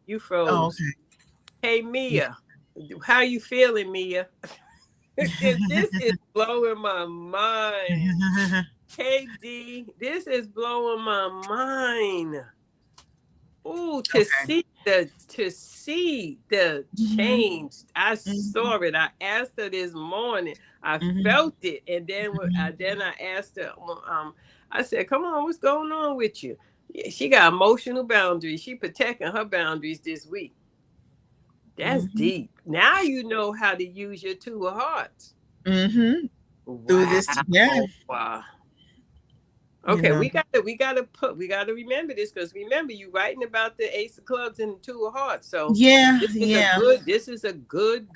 You froze. Oh, okay. Hey, Mia. How you feeling, Mia? This is blowing my mind. Hey, D, this is blowing my mind. Ooh, to see the change. I saw it. I asked her this morning. I felt it, and then I asked her. I said, "Come on, what's going on with you?" Yeah, she got emotional boundaries. She protecting her boundaries this week. That's deep. Now you know how to use your Two of Hearts. Through this, wow. Okay, you know. we gotta remember this, because remember, you writing about the Ace of Clubs and the Two of Hearts. So this is a good.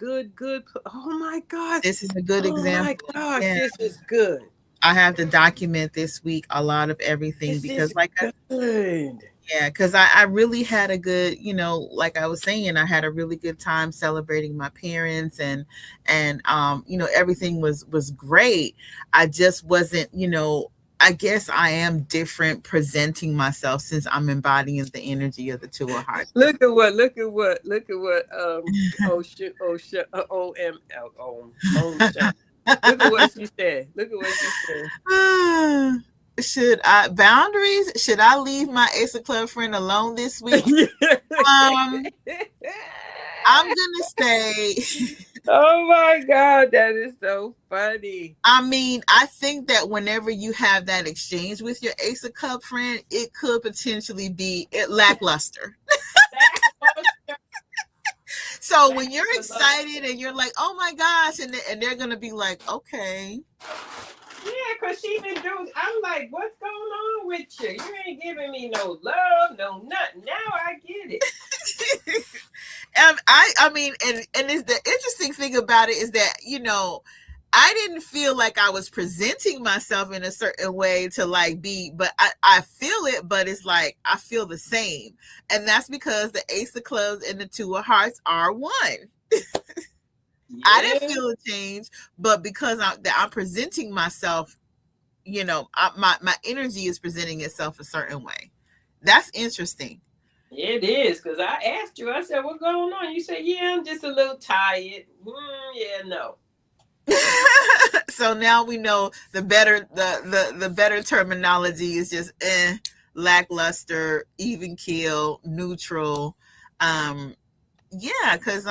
Oh my gosh, this is a good example. Oh my gosh, this is good. I have to document this week a lot of everything because, because I really had a good, you know, like I was saying, I had a really good time celebrating my parents and you know, everything was great. I just wasn't, you know. I guess I am different presenting myself since I'm embodying the energy of the Two of Hearts. Look at what look at what Look at what she said. should I boundaries? Should I leave my Ace of Club friend alone this week? Um, I'm gonna say, Oh my God, that is so funny. I mean, I think that whenever you have that exchange with your Ace of Cup friend, it could potentially be lackluster. So when you're excited and you're like, "Oh my gosh," and they're gonna be like, "Okay." Yeah, because she been doing. I'm like, what's going on with you? You ain't giving me no love, no nothing. Now I get it. And I mean, and is the interesting thing about it is that, I didn't feel like I was presenting myself in a certain way to like be, but I feel it, but it's like I feel the same. And that's because the Ace of Clubs and the Two of Hearts are one. Yeah. I didn't feel a change, but because I'm presenting myself, my energy is presenting itself a certain way. That's interesting. It is, because I asked you, I said, what's going on? You said, yeah, I'm just a little tired. Yeah, no. So now we know the better terminology is just lackluster, even keel, neutral. Yeah, because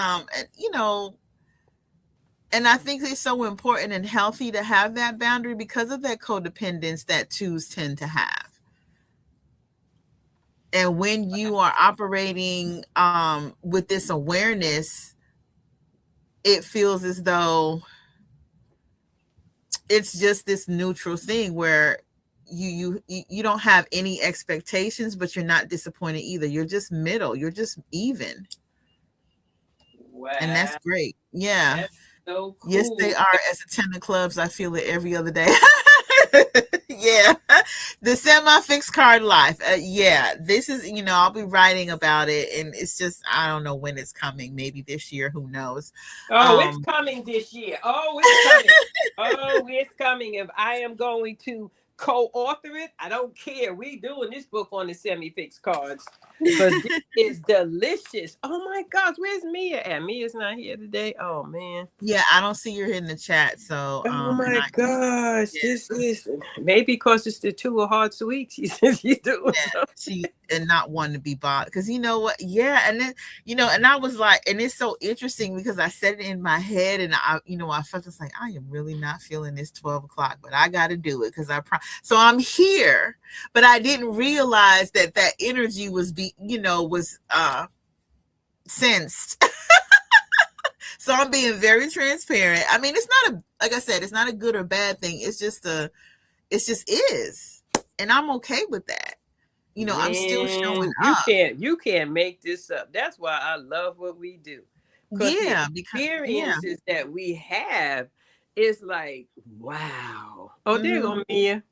and I think it's so important and healthy to have that boundary because of that codependence that twos tend to have. And when you are operating with this awareness, it feels as though it's just this neutral thing where you don't have any expectations, but you're not disappointed either. You're just middle. You're just even. Wow. And that's great. Yeah. That's so cool. Yes, they are. As a 10 of clubs, I feel it every other day. Yeah. The semi-fixed card life. Yeah. This is, I'll be writing about it, and it's just, I don't know when it's coming. Maybe this year. Who knows? Oh, it's coming this year. Oh, it's coming. Oh, it's coming. If I am going to co-author it, I don't care. We doing this book on the semi-fixed cards. But this is delicious. Oh my gosh, where's Mia at? Mia's not here today. Oh man. Yeah, I don't see her in the chat. So oh my gosh, yeah. This is maybe because it's the Two of Hearts week. She says you doing she and not wanting to be bothered. Because you know what? Yeah, and then and I was like, and it's so interesting because I said it in my head, and I felt just like I am really not feeling this 12 o'clock, but I got to do it because so I'm here, but I didn't realize that energy was sensed. So I'm being very transparent. I mean, it's not like I said, it's not a good or bad thing. It's just is. And I'm okay with that. I'm still showing up. You can't make this up. That's why I love what we do. Yeah, the experiences that we have is like, wow. Oh, there you go, Mia.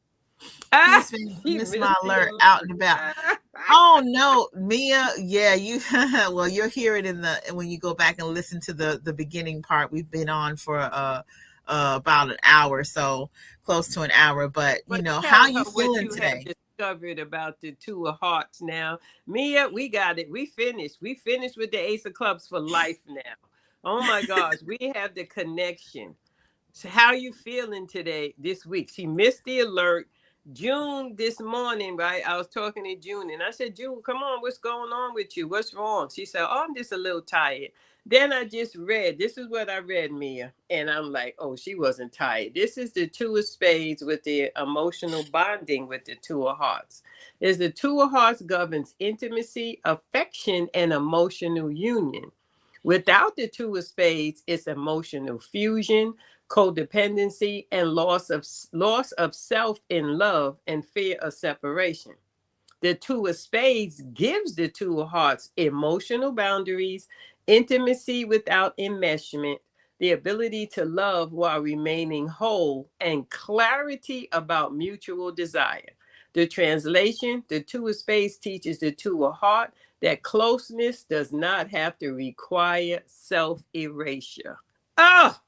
Miss my alert out and about. Oh no, Mia. Yeah, well, you'll hear it when you go back and listen to the beginning part. We've been on for about an hour, so close to an hour. But how you feeling today? Discovered about the Two of Hearts now. Mia, we got it. We finished with the Ace of Clubs for life now. Oh my gosh, we have the connection. So how you feeling today, this week? She missed the alert. June this morning, right? I was talking to June and I said, June, come on, what's going on with you? What's wrong? She said, oh, I'm just a little tired. Then I just read, this is what I read, Mia. And I'm like, oh, she wasn't tired. This is the Two of Spades with the emotional bonding with the Two of Hearts. Is the Two of Hearts governs intimacy, affection, and emotional union. Without the Two of Spades, it's emotional fusion, codependency, and loss of self in love and fear of separation. The Two of Spades gives the Two of Hearts emotional boundaries, intimacy without enmeshment, the ability to love while remaining whole, and clarity about mutual desire. The translation, the Two of Spades teaches the Two of Hearts that closeness does not have to require self-erasure. Oh,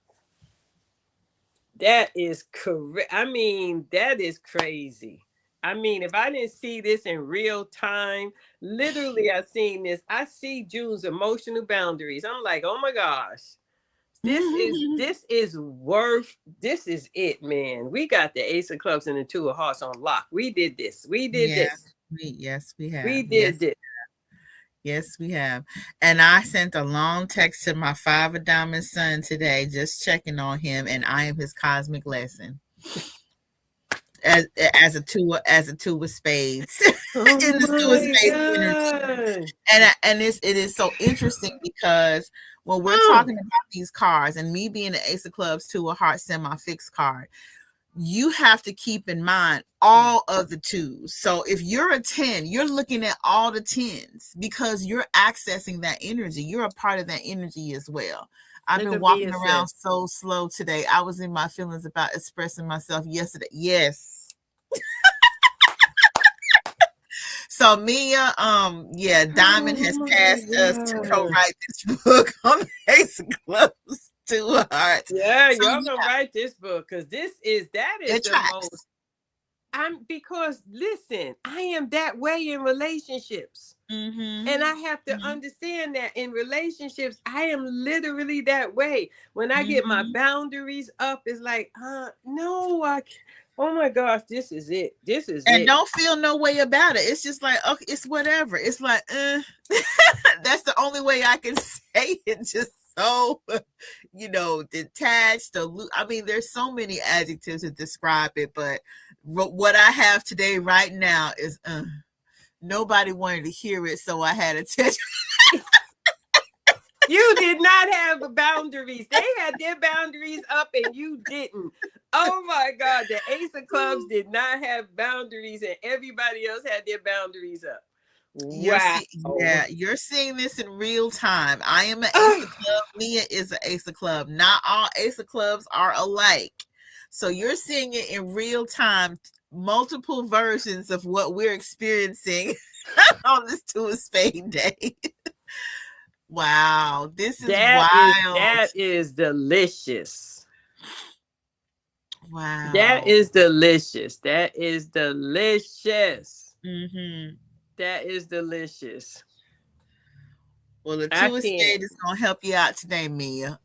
that is correct. I mean, that is crazy. I mean, if I didn't see this in real time, literally I seen this. I see June's emotional boundaries. I'm like, oh my gosh. this is it, man. We got the Ace of Clubs and the Two of Hearts on lock. We did this. We did this. Yes, we have. We did this. Yes, we have. And I sent a long text to my Five of Diamonds son today, just checking on him, and I am his cosmic lesson. As a two of spades. Oh in the two of spades energy. And it is so interesting because when we're talking about these cards, and me being the Ace of Clubs, Two of Hearts semi-fixed card, you have to keep in mind all of the twos. So if you're a 10, you're looking at all the 10s because you're accessing that energy. You're a part of that energy as well. I've been walking around so slow today. I was in my feelings about expressing myself yesterday. Yes. So Mia, Diamond has passed us to co-write this book on the Ace of Clubs, Two of Hearts. Yeah, y'all gonna write this book because that is the most. Because listen, I am that way in relationships. Mm-hmm. And I have to understand that in relationships, I am literally that way. When I get my boundaries up, it's like, no, oh my gosh, this is it. This is and it. Don't feel no way about it. It's just like, okay, it's whatever. It's like, that's the only way I can say it. Just so, detached. I mean, there's so many adjectives to describe it, but what I have today right now is, nobody wanted to hear it, so I had attention. You did not have the boundaries. They had their boundaries up and you didn't. Oh my God, the Ace of Clubs did not have boundaries and everybody else had their boundaries up. Wow. You're seeing this in real time. I am an Ace of Club. Mia is an Ace of Club. Not all Ace of Clubs are alike. So you're seeing it in real time, multiple versions of what we're experiencing on this Two of Spades day. Wow, this is wild. That is delicious. Wow. That is delicious. That is delicious. Mm-hmm. That is delicious. Well, the Two of Spades is going to help you out today, Mia.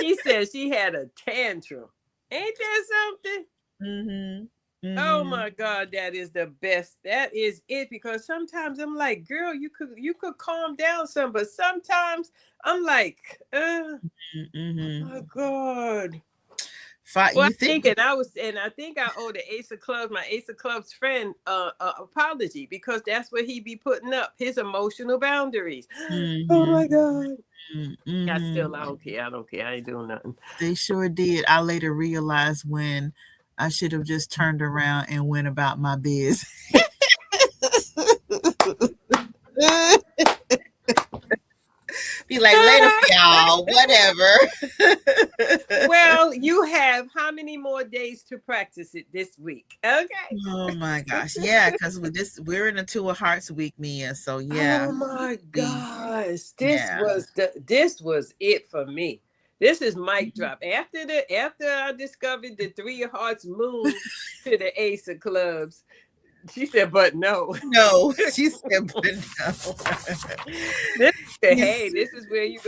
She said she had a tantrum. Ain't that something? Mm-hmm. Mm-hmm. Oh my God, that is the best. That is it. Because sometimes I'm like, girl, you could calm down some, but sometimes I'm like, oh my God. I think I owe the Ace of Clubs, my Ace of Clubs friend, apology because that's what he be putting up, his emotional boundaries. Mm-hmm. Oh my God. Mm-hmm. I don't care. I ain't doing nothing. They sure did. I later realized when I should have just turned around and went about my biz. Be like, later, y'all, whatever. Well, you have how many more days to practice it this week? Okay. Oh my gosh. Yeah, because we're in a Two of Hearts week, Mia. So yeah. Oh my gosh. This was it for me. This is mic drop. After I discovered the Three of Hearts moved to the Ace of Clubs, she said, but no. No, she said, but no. This is where you're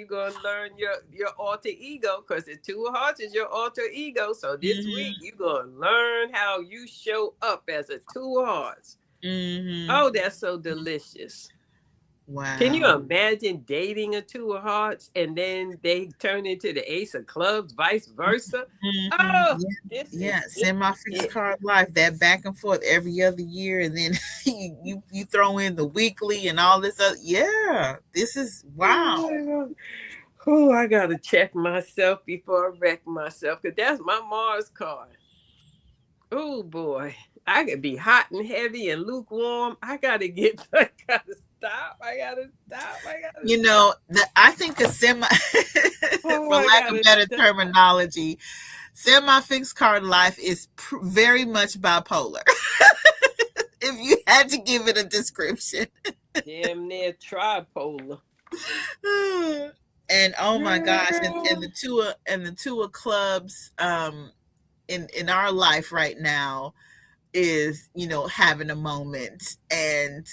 gonna learn your alter ego, because the Two of Hearts is your alter ego. So this week you're gonna learn how you show up as a Two of Hearts. Mm-hmm. Oh, that's so delicious. Wow. Can you imagine dating a Two of Hearts and then they turn into the Ace of Clubs, vice versa? Oh, semi-fixed card life, that back and forth every other year, and then you throw in the weekly and all this other. Yeah, this is wow. Oh, I gotta check myself before I wreck myself, because that's my Mars card. Oh boy, I could be hot and heavy and lukewarm. I gotta stop. I think a for lack of better terminology, semi-fixed card life is very much bipolar. If you had to give it a description. Damn near tripolar. And oh my gosh, and the Two of Clubs in our life right now is, having a moment, and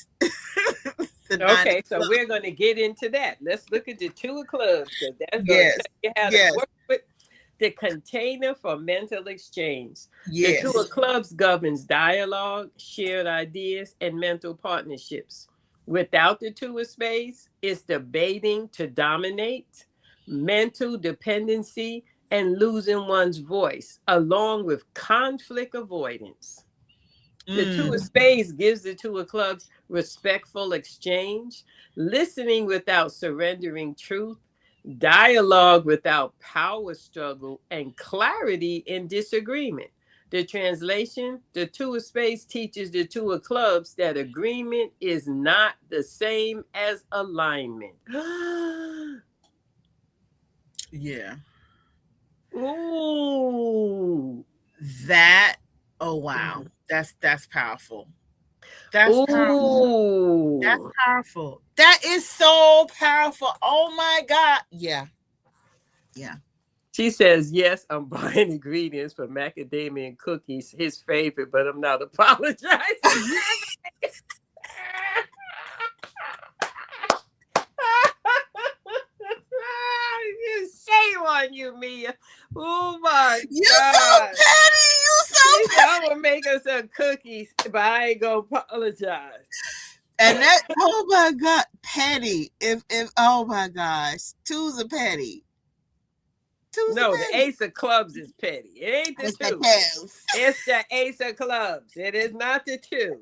The nine Okay, of so clubs. we're going to get into that. Let's look at the two of clubs, because that's going Yes. to tell you how Yes. to work with the container for mental exchange. Yes. The two of clubs governs dialogue, shared ideas, and mental partnerships. Without the two of spades, it's debating to dominate, mental dependency, and losing one's voice, along with conflict avoidance. The two of spades gives the two of clubs respectful exchange, listening without surrendering truth, dialogue without power struggle, and clarity in disagreement. The translation: the two of spades teaches the two of clubs that agreement is not the same as alignment. Yeah. Ooh. That, oh wow. That's powerful. That's powerful. Ooh. That's powerful. That is so powerful. Oh my God. Yeah. Yeah. She says, yes, I'm buying ingredients for macadamia cookies, his favorite, but I'm not apologizing. Shame on you, Mia. Oh my You God. so petty. You so petty. I'm gonna make us some cookies, but I ain't gonna apologize. And that, oh my God, petty. If oh my gosh, two's a petty. No, the ace of clubs is petty. It ain't the two. It's the ace of clubs. It is not the two.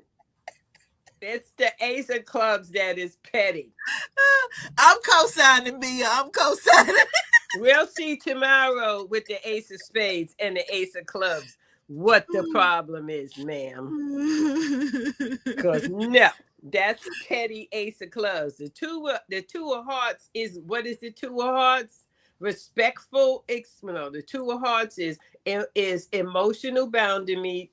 It's the ace of clubs that is petty. I'm co-signing, Mia. I'm co-signing. We'll see tomorrow with the ace of spades and the ace of clubs what the problem is, ma'am. Because no, that's petty ace of clubs. The two of hearts is, what is the two of hearts? Respectful. No, the two of hearts is emotional boundaries,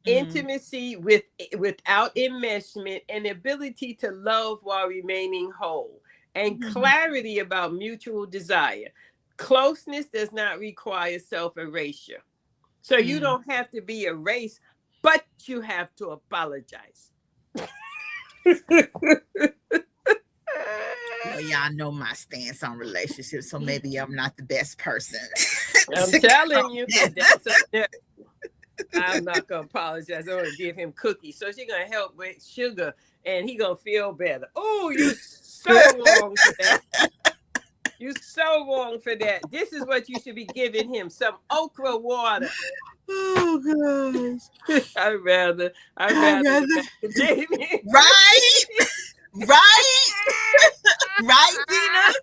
intimacy without enmeshment, and ability to love while remaining whole, and clarity about mutual desire. Closeness does not require self-erasure. So you don't have to be erased, but you have to apologize. Well, y'all know my stance on relationships, so maybe I'm not the best person. I'm telling you, I'm not gonna apologize. I'm gonna give him cookies, so she's gonna help with sugar, and he gonna feel better. Oh, you so wrong for that. You so wrong for that. This is what you should be giving him: some okra water. Oh gosh. I'd rather Jamie. Right? Right, Dina?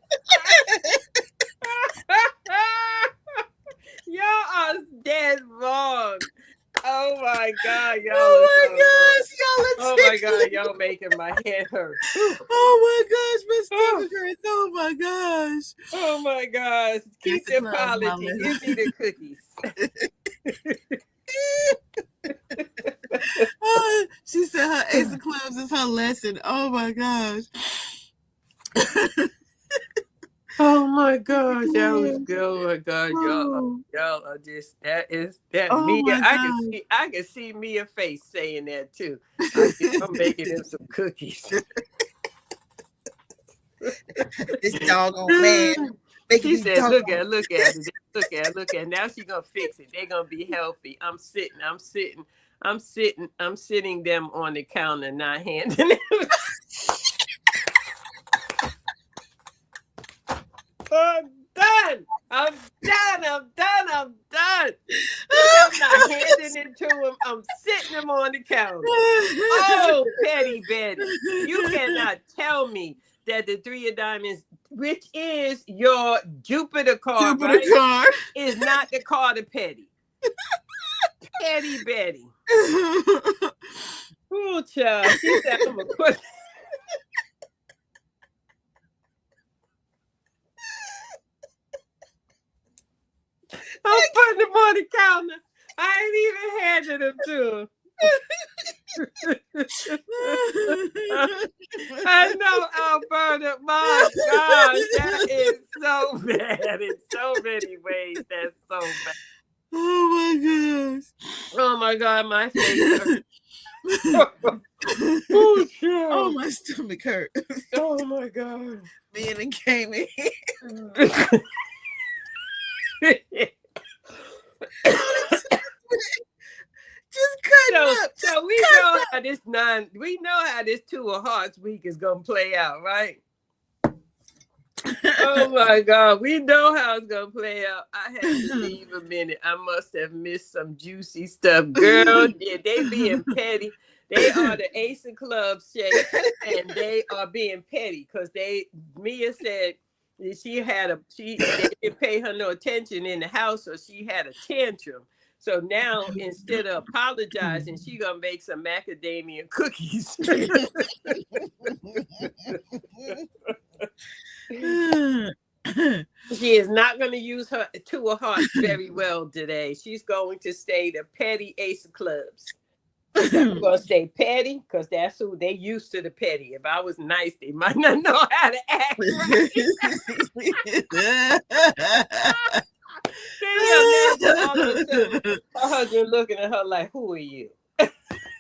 Y'all are dead wrong. Oh my God, y'all. Oh my God, y'all making my head hurt. Oh my gosh, my stomach hurts. Oh my gosh. Oh my gosh. Keep the apology. Give me the cookies. Oh, she said her ace of clubs is her lesson. Oh my gosh. Oh my gosh, that was good. Oh my God, y'all are just that Mia. I can see Mia's face saying that too. I'm making him some cookies. This doggone man. She said, look at it. Now she's gonna fix it. They're gonna be healthy. I'm sitting them on the counter, not handing them. I'm done. I'm not handing it to him. I'm sitting him on the counter. Oh, Petty Betty, you cannot tell me that the three of diamonds, which is your Jupiter card, is not the card of Petty. Petty Betty. Oh, child. She said, I'm going to put... I'm putting them on the counter. I ain't even handed them to him. I know, Alberta. My gosh, that is so bad in so many ways. That's so bad. Oh my gosh. Oh my God, my face hurts. Oh, sure. Oh, my stomach hurt. Oh my God. Me and it came in. Just cutting up. So we know how this 2 of Hearts week is gonna play out, right? Oh my God, we know how it's gonna play out. I had to leave a minute. I must have missed some juicy stuff, girl. Yeah, they being petty. They are the Ace of Clubs, Shay, and they are being petty because Mia said they didn't pay her no attention in the house, so she had a tantrum. So now instead of apologizing, she gonna make some macadamia cookies. She is not going to use her 2 of Hearts very well today. She's going to stay the petty Ace of Clubs. She's going to stay petty because that's who they used to, the petty. If I was nice, they might not know how to act right. Her husband looking at her like, who are you?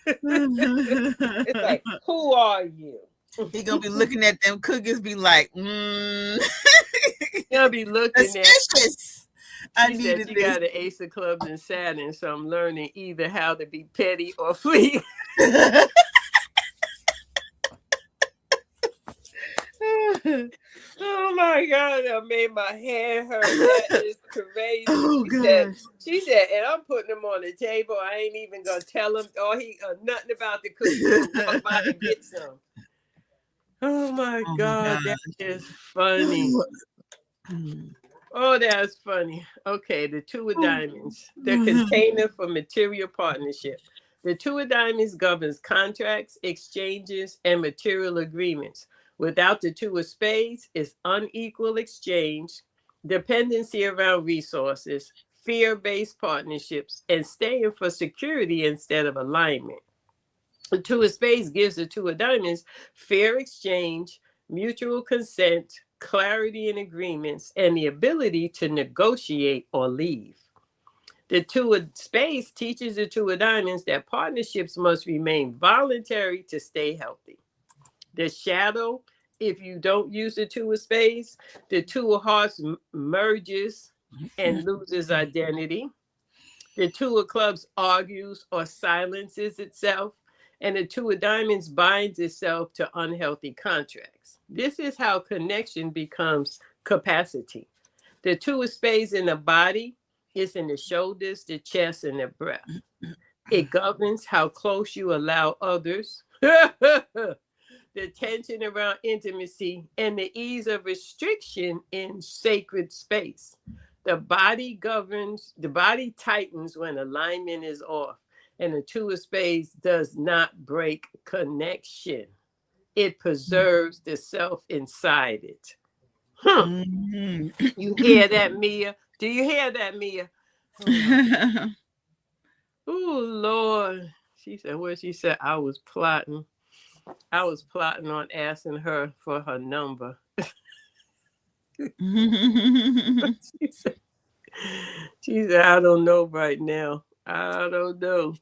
It's like, who are you? He gonna be looking at them cookies, be like, He'll be looking suspicious. She said she got an Ace of Clubs and Saturn, so I'm learning either how to be petty or flee. Oh my God, that made my head hurt. That is crazy. Oh, she said, and I'm putting them on the table. I ain't even gonna tell him nothing about the cookies. I'm about to get some. Oh my God, that is funny. Oh, that's funny. Okay, the 2 of Diamonds, the container for material partnership. The 2 of Diamonds governs contracts, exchanges, and material agreements. Without the 2 of Spades, it's unequal exchange, dependency around resources, fear-based partnerships, and staying for security instead of alignment. The 2 of Spades gives the 2 of Diamonds fair exchange, mutual consent, clarity in agreements, and the ability to negotiate or leave. The 2 of Spades teaches the 2 of Diamonds that partnerships must remain voluntary to stay healthy. The shadow, if you don't use the 2 of Spades, the 2 of Hearts merges and loses identity. The 2 of Clubs argues or silences itself. And the 2 of Diamonds binds itself to unhealthy contracts. This is how connection becomes capacity. The 2 of Spades in the body is in the shoulders, the chest, and the breath. It governs how close you allow others, the tension around intimacy, and the ease of restriction in sacred space. The body tightens when alignment is off. And the 2 of Spades does not break connection. It preserves the self inside it. You hear that, Mia? Do you hear that, Mia? Oh, Lord. She said, I was plotting on asking her for her number. She said, I don't know right now. I don't know.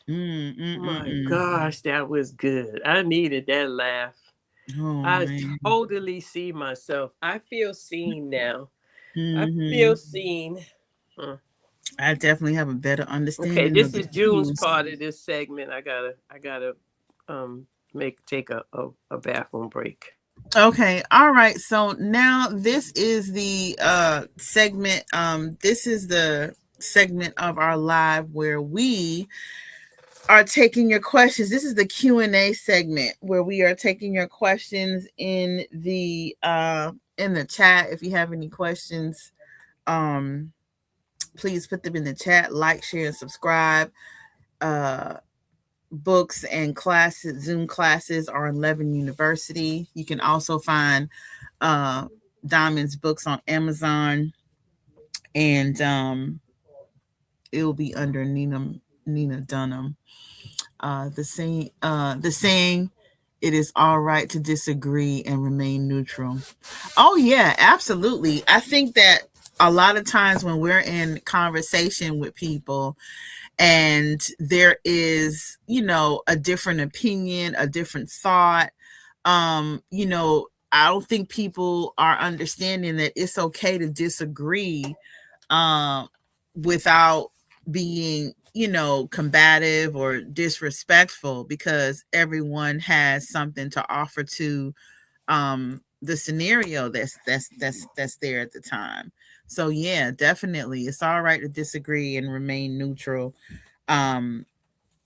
My gosh, that was good. I needed that laugh. I totally see myself. I feel seen now. I feel seen. I definitely have a better understanding. Okay, this is June's part of this segment. I gotta take a bathroom break. Okay, all right. So now this is the segment. This is the segment of our live where we are taking your questions. This is the Q&A segment where we are taking your questions in the chat. If you have any questions, please put them in the chat. Like, share, and subscribe. Books and classes, Zoom classes are on Levin University. You can also find Diamond's books on Amazon, and it will be under Nina Dunham. The saying, it is all right to disagree and remain neutral. Oh yeah, absolutely. I think that a lot of times when we're in conversation with people and there is, a different opinion, a different thought, I don't think people are understanding that it's okay to disagree, um, without being, combative or disrespectful, because everyone has something to offer to the scenario that's there at the time. So yeah, definitely it's all right to disagree and remain neutral, um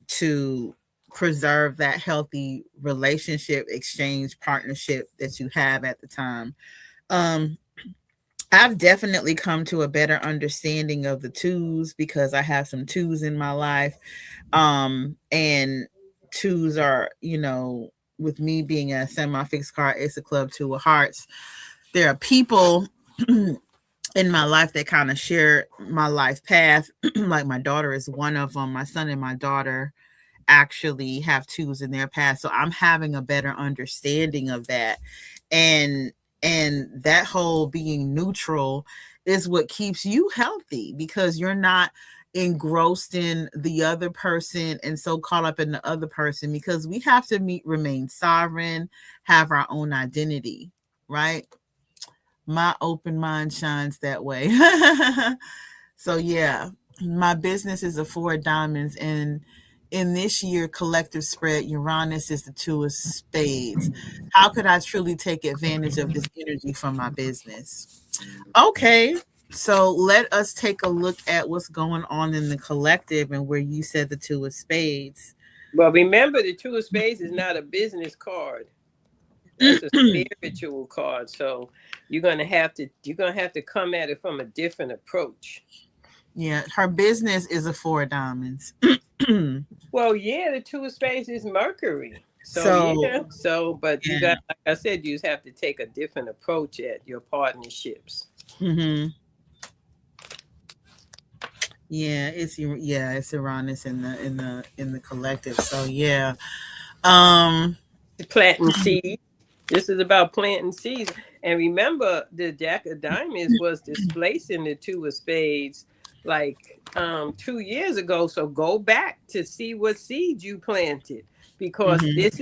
to preserve that healthy relationship, exchange, partnership that you have at the time. um I've definitely come to a better understanding of the twos because I have some twos in my life. And twos are, with me being a semi-fixed card Ace of Club, two of hearts, there are people in my life that kind of share my life path. Like my daughter is one of them. My son and my daughter actually have twos in their past. So I'm having a better understanding of that. And that whole being neutral is what keeps you healthy, because you're not engrossed in the other person and so caught up in the other person, because we have to remain sovereign, have our own identity, right? My open mind shines that way. So yeah, my business is a four of diamonds, and in this year collective spread, Uranus is the two of spades. How could I truly take advantage of this energy from my business? Okay, so let us take a look at what's going on in the collective and where you said the two of spades. Well, remember, the two of spades is not a business card. That's a spiritual card. So you're gonna have to come at it from a different approach. Yeah, her business is a four of diamonds. Well, yeah, the two of spades is Mercury. So Yeah. But you yeah. got, like I said, you just have to take a different approach at your partnerships. Mm-hmm. Yeah, it's Uranus in the collective. So yeah. Planting seeds. This is about planting seeds. And remember, the Jack of Diamonds was displacing the two of spades like 2 years ago. So go back to see what seeds you planted, because this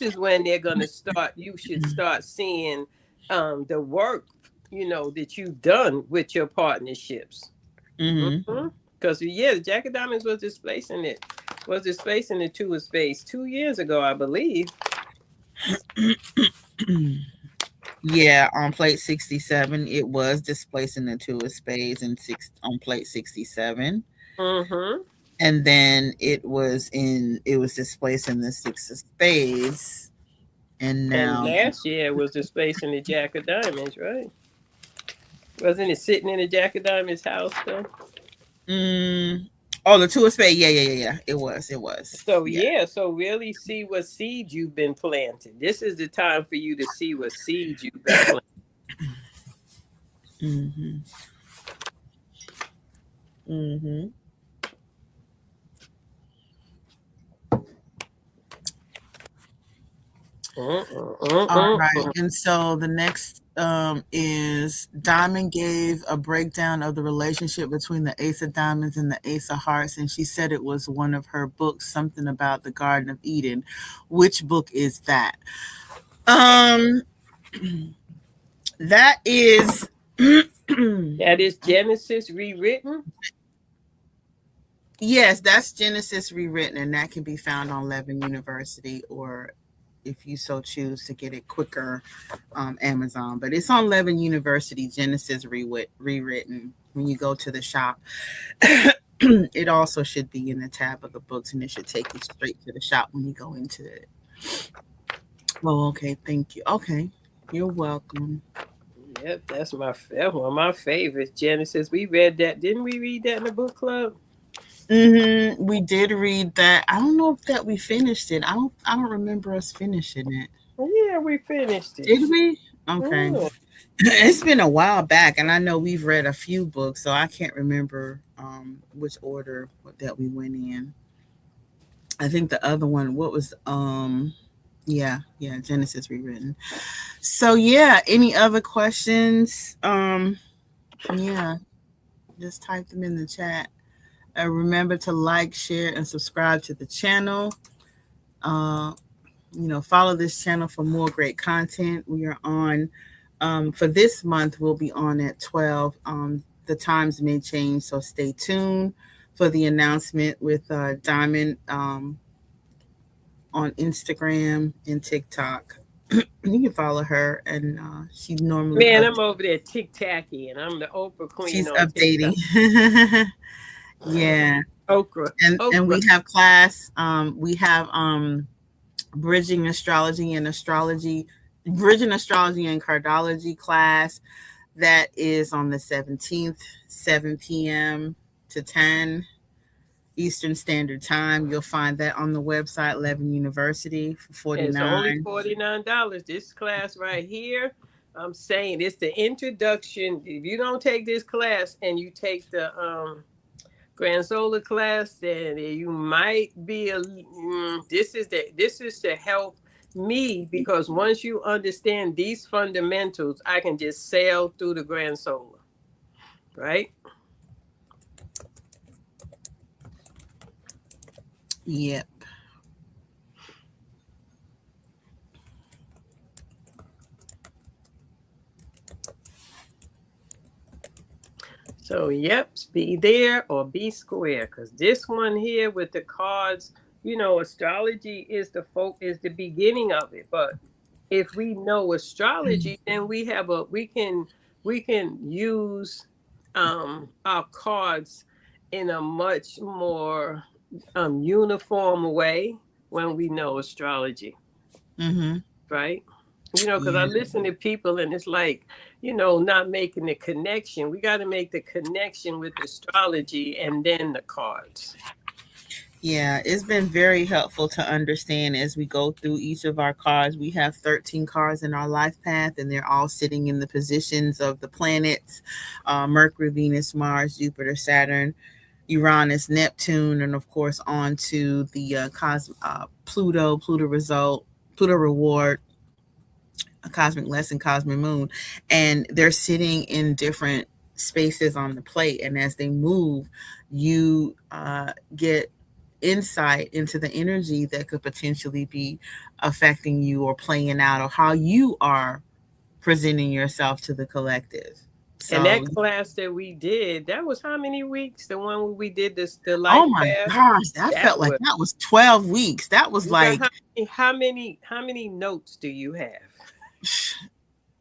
is when they're gonna start. You should start seeing the work, that you've done with your partnerships. Because yeah, the Jack of Diamonds was displacing the two of spades 2 years ago, I believe. Yeah, on plate 67, it was displacing the two of spades on plate 67. And then it was displacing the six of spades. And now last year it was displacing the Jack of Diamonds, right? Wasn't it sitting in the Jack of Diamonds house though? Oh, the two of spades. Yeah. It was. So yeah, so really see what seeds you've been planting. This is the time for you to see what seeds you've been planting. All right. And so the next is Diamond gave a breakdown of the relationship between the Ace of Diamonds and the Ace of Hearts, and she said it was one of her books, something about the Garden of Eden. Which book is that? That is that is Genesis Rewritten. Yes, that's Genesis Rewritten, and that can be found on Levin University, or if you so choose to get it quicker, Amazon. But it's on Levin University, Genesis Rewritten. When you go to the shop, it also should be in the tab of the books, and it should take you straight to the shop when you go into it. Oh, okay. Thank you. Okay. You're welcome. Yep, that's one of my favorites, Genesis. We read that. Didn't we read that in the book club? We did read that. I don't know if that we finished it. I don't remember us finishing it. Yeah, we finished it. Did we? Okay. Yeah. It's been a while back, and I know we've read a few books, so I can't remember which order that we went in. I think the other one, what was Genesis Rewritten. So yeah, any other questions? Yeah, just type them in the chat. Remember to like, share, and subscribe to the channel. Uh, follow this channel for more great content. We are on for this month. We'll be on at 12. The times may change, so stay tuned for the announcement with Diamond on Instagram and TikTok. You can follow her, and she normally Man, I'm over there tic-tacky, and I'm the Oprah queen she's on updating. TikTok. Yeah, Okra. and we have class. We have bridging astrology and cardology class that is on the 17th, 7 p.m. to 10 Eastern Standard Time. You'll find that on the website Levin University for $49. It's only $49. This class right here, I'm saying it's the introduction. If you don't take this class and you take the Grand Solar class, then you might be this is to help me, because once you understand these fundamentals, I can just sail through the Grand Solar, right? Yep. So, yep, be there or be square. Because this one here with the cards, astrology is the beginning of it. But if we know astrology, then we can use our cards in a much more uniform way when we know astrology. Mm-hmm. Right? Because I listen to people and it's like, not making the connection. We got to make the connection with astrology and then the cards. Yeah, it's been very helpful to understand as we go through each of our cards. We have 13 cards in our life path, and they're all sitting in the positions of the planets: Mercury, Venus, Mars, Jupiter, Saturn, Uranus, Neptune, and of course on to the Pluto result, Pluto reward, a cosmic lesson, cosmic moon, and they're sitting in different spaces on the plate. And as they move, you get insight into the energy that could potentially be affecting you or playing out, or how you are presenting yourself to the collective. So, and that class that we did, that was how many weeks? The one where we did the life oh my path? Gosh, that felt like that was 12 weeks. That was like how many notes do you have?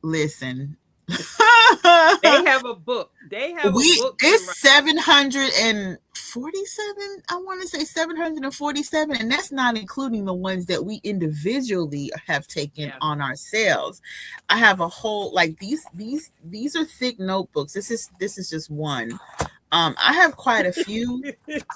Listen. They have a book. It's 747. I want to say 747, and that's not including the ones that we individually have taken on ourselves. I have a whole these are thick notebooks. This is just one. I have quite a few.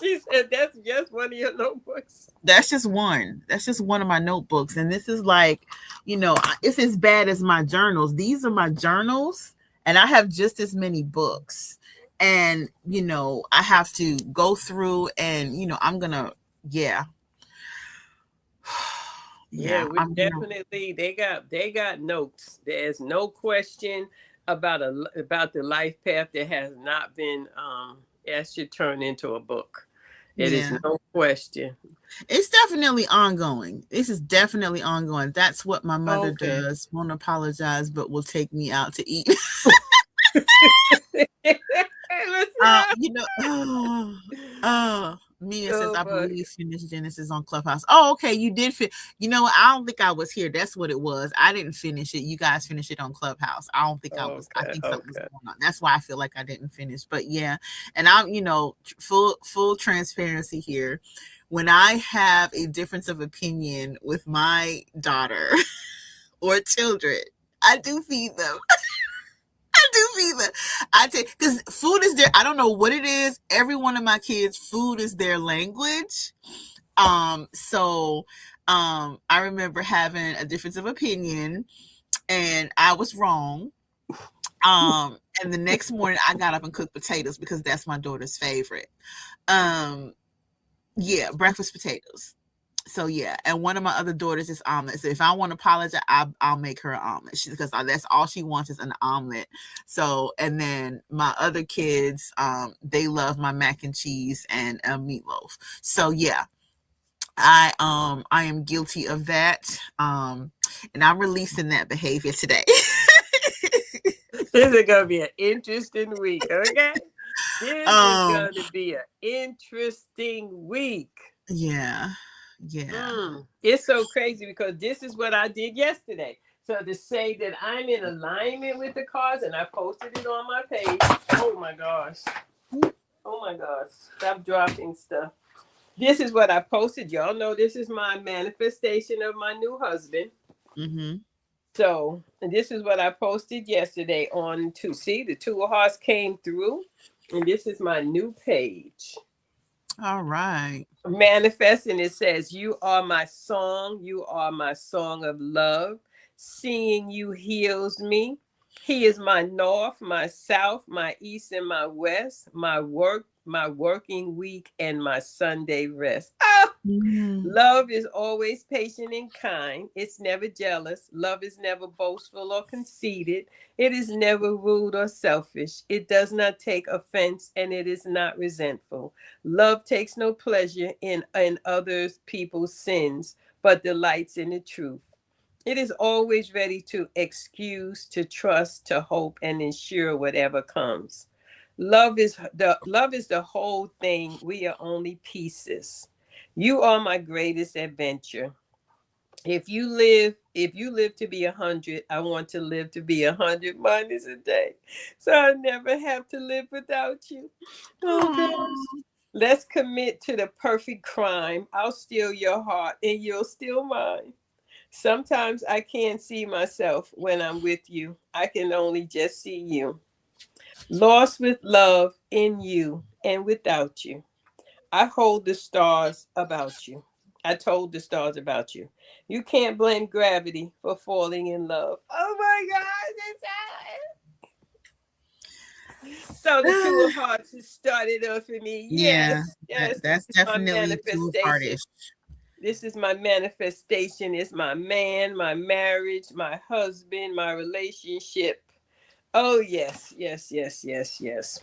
She said that's just one of your notebooks. That's just one. That's just one of my notebooks, and this is like, it's as bad as my journals. These are my journals. And I have just as many books, and I have to go through, and I'm gonna yeah, definitely they got notes. There's no question about the life path that has not been that should turn into a book. It is no question. It's definitely ongoing. This is definitely ongoing. That's what my mother does. Won't apologize, but will take me out to eat. Mia says, I believe you finished Genesis on Clubhouse. Oh, okay. You did fit. I don't think I was here. That's what it was. I didn't finish it. You guys finished it on Clubhouse. I don't think I was. I think something was going on. That's why I feel like I didn't finish. But yeah, and I'm, full transparency here. When I have a difference of opinion with my daughter or children, I do feed them. I take, because food is their, I don't know what it is. Every one of my kids, food is their language. So I remember having a difference of opinion, and I was wrong. And the next morning I got up and cooked potatoes because that's my daughter's favorite. Yeah, breakfast potatoes. So yeah, and one of my other daughters is omelet. So if I want to apologize, I'll make her an omelet because that's all she wants is an omelet. So and then my other kids, they love my mac and cheese and meatloaf. So yeah, I am guilty of that. And I'm releasing that behavior today. This is gonna be an interesting week, okay? This is going to be an interesting week. Yeah. Yeah. It's so crazy because this is what I did yesterday. So to say that I'm in alignment with the cards, and I posted it on my page. Oh my gosh. Oh my gosh. Stop dropping stuff. This is what I posted. Y'all know this is my manifestation of my new husband. Mm-hmm. So this is what I posted yesterday on to see the Two of Hearts came through. And this is my new page. All right. Manifesting, it says, you are my song. You are my song of love. Seeing you heals me. He is my north, my south, my east, and my west, my working week, and my Sunday rest. Oh, love is always patient and kind. It's never jealous. Love is never boastful or conceited. It is never rude or selfish. It does not take offense, and it is not resentful. Love takes no pleasure in others people's sins, but delights in the truth. It is always ready to excuse, to trust, to hope, and ensure whatever comes. Love is the whole thing. We are only pieces. You are my greatest adventure. If you live to be 100, I want to live to be 100 minus a day, so I never have to live without you. Oh gosh. Let's commit to the perfect crime. I'll steal your heart and you'll steal mine. Sometimes I can't see myself when I'm with you. I can only just see you. Lost with love in you and without you. I hold the stars about you. I told the stars about you. You can't blame gravity for falling in love. Oh my God. So the Two of Hearts has started off for me. Yes, yeah, yes. that's definitely too heartish. This is my manifestation. It's my man, my marriage, my husband, my relationship. Oh, yes, yes, yes, yes, yes.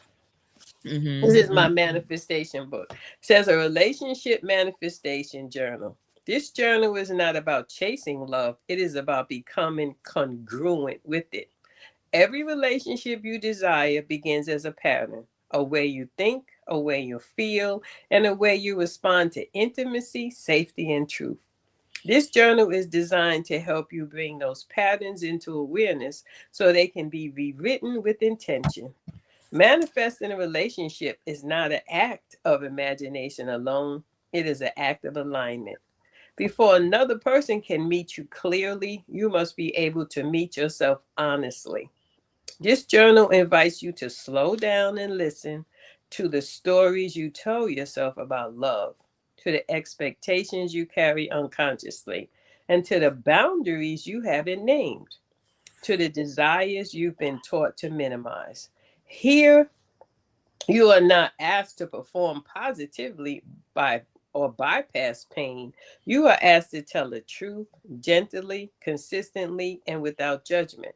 Mm-hmm. This is my manifestation book. It says a relationship manifestation journal. This journal is not about chasing love. It is about becoming congruent with it. Every relationship you desire begins as a pattern, a way you think, a way you feel, and a way you respond to intimacy, safety, and truth. This journal is designed to help you bring those patterns into awareness so they can be rewritten with intention. Manifesting a relationship is not an act of imagination alone, it is an act of alignment. Before another person can meet you clearly, you must be able to meet yourself honestly. This journal invites you to slow down and listen to the stories you tell yourself about love, to the expectations you carry unconsciously, and to the boundaries you haven't named, to the desires you've been taught to minimize. Here, you are not asked to perform positively by or bypass pain. You are asked to tell the truth gently, consistently, and without judgment.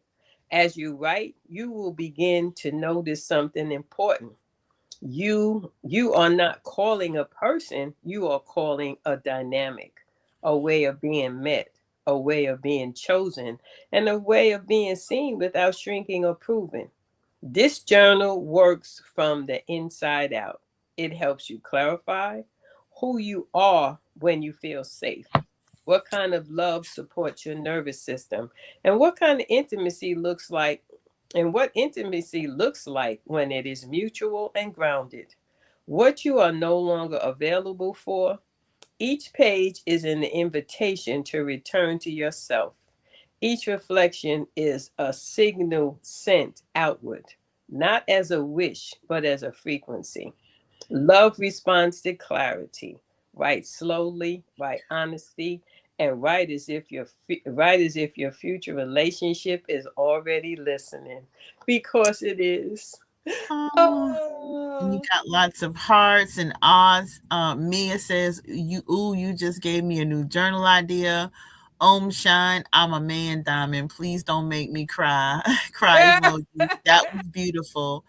As you write, you will begin to notice something important. You are not calling a person, you are calling a dynamic, a way of being met, a way of being chosen, and a way of being seen without shrinking or proving. This journal works from the inside out. It helps you clarify who you are when you feel safe, what kind of love supports your nervous system, and what kind of intimacy looks like, and what intimacy looks like when it is mutual and grounded. What you are no longer available for. Each page is an invitation to return to yourself. Each reflection is a signal sent outward, not as a wish, but as a frequency. Love responds to clarity. Write slowly, write honesty, and write as if your future relationship is already listening, because it is. Oh, and you Oh, got lots of hearts and odds. Mia says, you just gave me a new journal idea. Om Shine, I'm a man, Diamond. Please don't make me cry. Cry emoji. That was beautiful.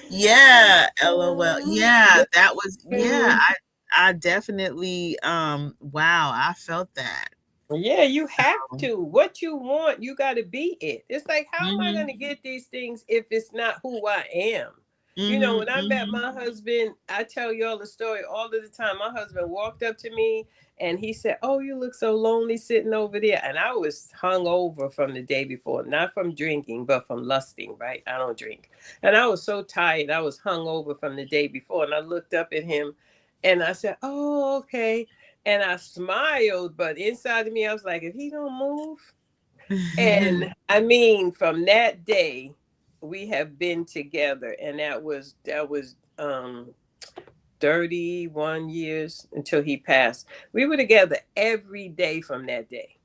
Yeah, LOL. Yeah, that was, yeah, I definitely, wow, I felt that. yeah, you have to. What you want, you got to be it. It's like, how am I going Mm-hmm, to get these things if it's not who I am? You know, mm-hmm, when I met mm-hmm, my husband, I tell y'all the story all of the time. My husband walked up to me and he said, "Oh, you look so lonely sitting over there." And I was hung over from the day before, not from drinking, but from lusting, right? I don't drink. And I was so tired. I was hung over from the day before. And I looked up at him and I said, "Oh, okay." And I smiled, but inside of me, I was like, if he don't move. And I mean, from that day, we have been together, and that was 31 years until he passed. We were together every day from that day.